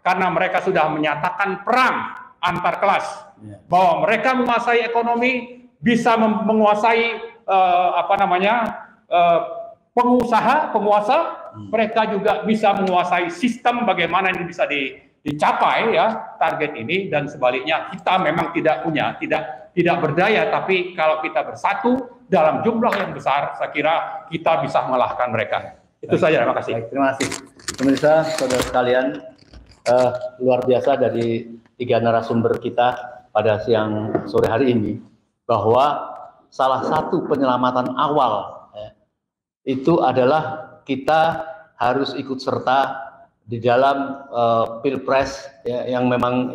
karena mereka sudah menyatakan perang antar kelas, bahwa mereka menguasai ekonomi, bisa menguasai penguasa, mereka juga bisa menguasai sistem bagaimana ini bisa dicapai ya target ini, dan sebaliknya kita memang tidak berdaya, tapi kalau kita bersatu dalam jumlah yang besar, saya kira kita bisa mengalahkan mereka. Itu saja, terima kasih. Baik, terima kasih. Pemirsa, saudara sekalian, luar biasa dari 3 narasumber kita pada siang sore hari ini, bahwa salah satu penyelamatan awal itu adalah kita harus ikut serta di dalam pilpres ya, yang memang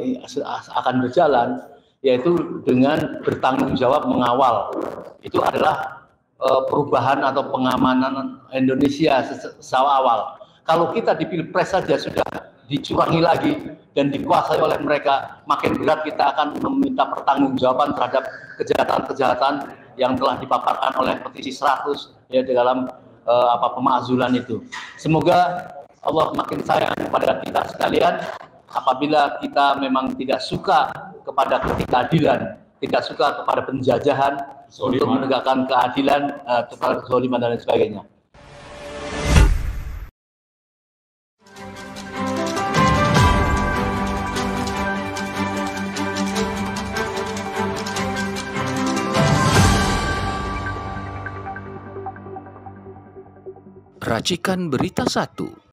akan berjalan, yaitu dengan bertanggung jawab mengawal. Itu adalah perubahan atau pengamanan Indonesia sejak awal. Kalau kita di pilpres saja sudah dicurangi lagi dan dikuasai oleh mereka, makin berat kita akan meminta pertanggungjawaban terhadap kejahatan-kejahatan yang telah dipaparkan oleh petisi 100 ya di dalam pemakzulan itu. Semoga Allah makin sayang kepada kita sekalian apabila kita memang tidak suka kepada ketidakadilan, tidak suka kepada penjajahan, untuk menegakkan keadilan, kepada kezaliman dan lain sebagainya. Racikan Berita 1.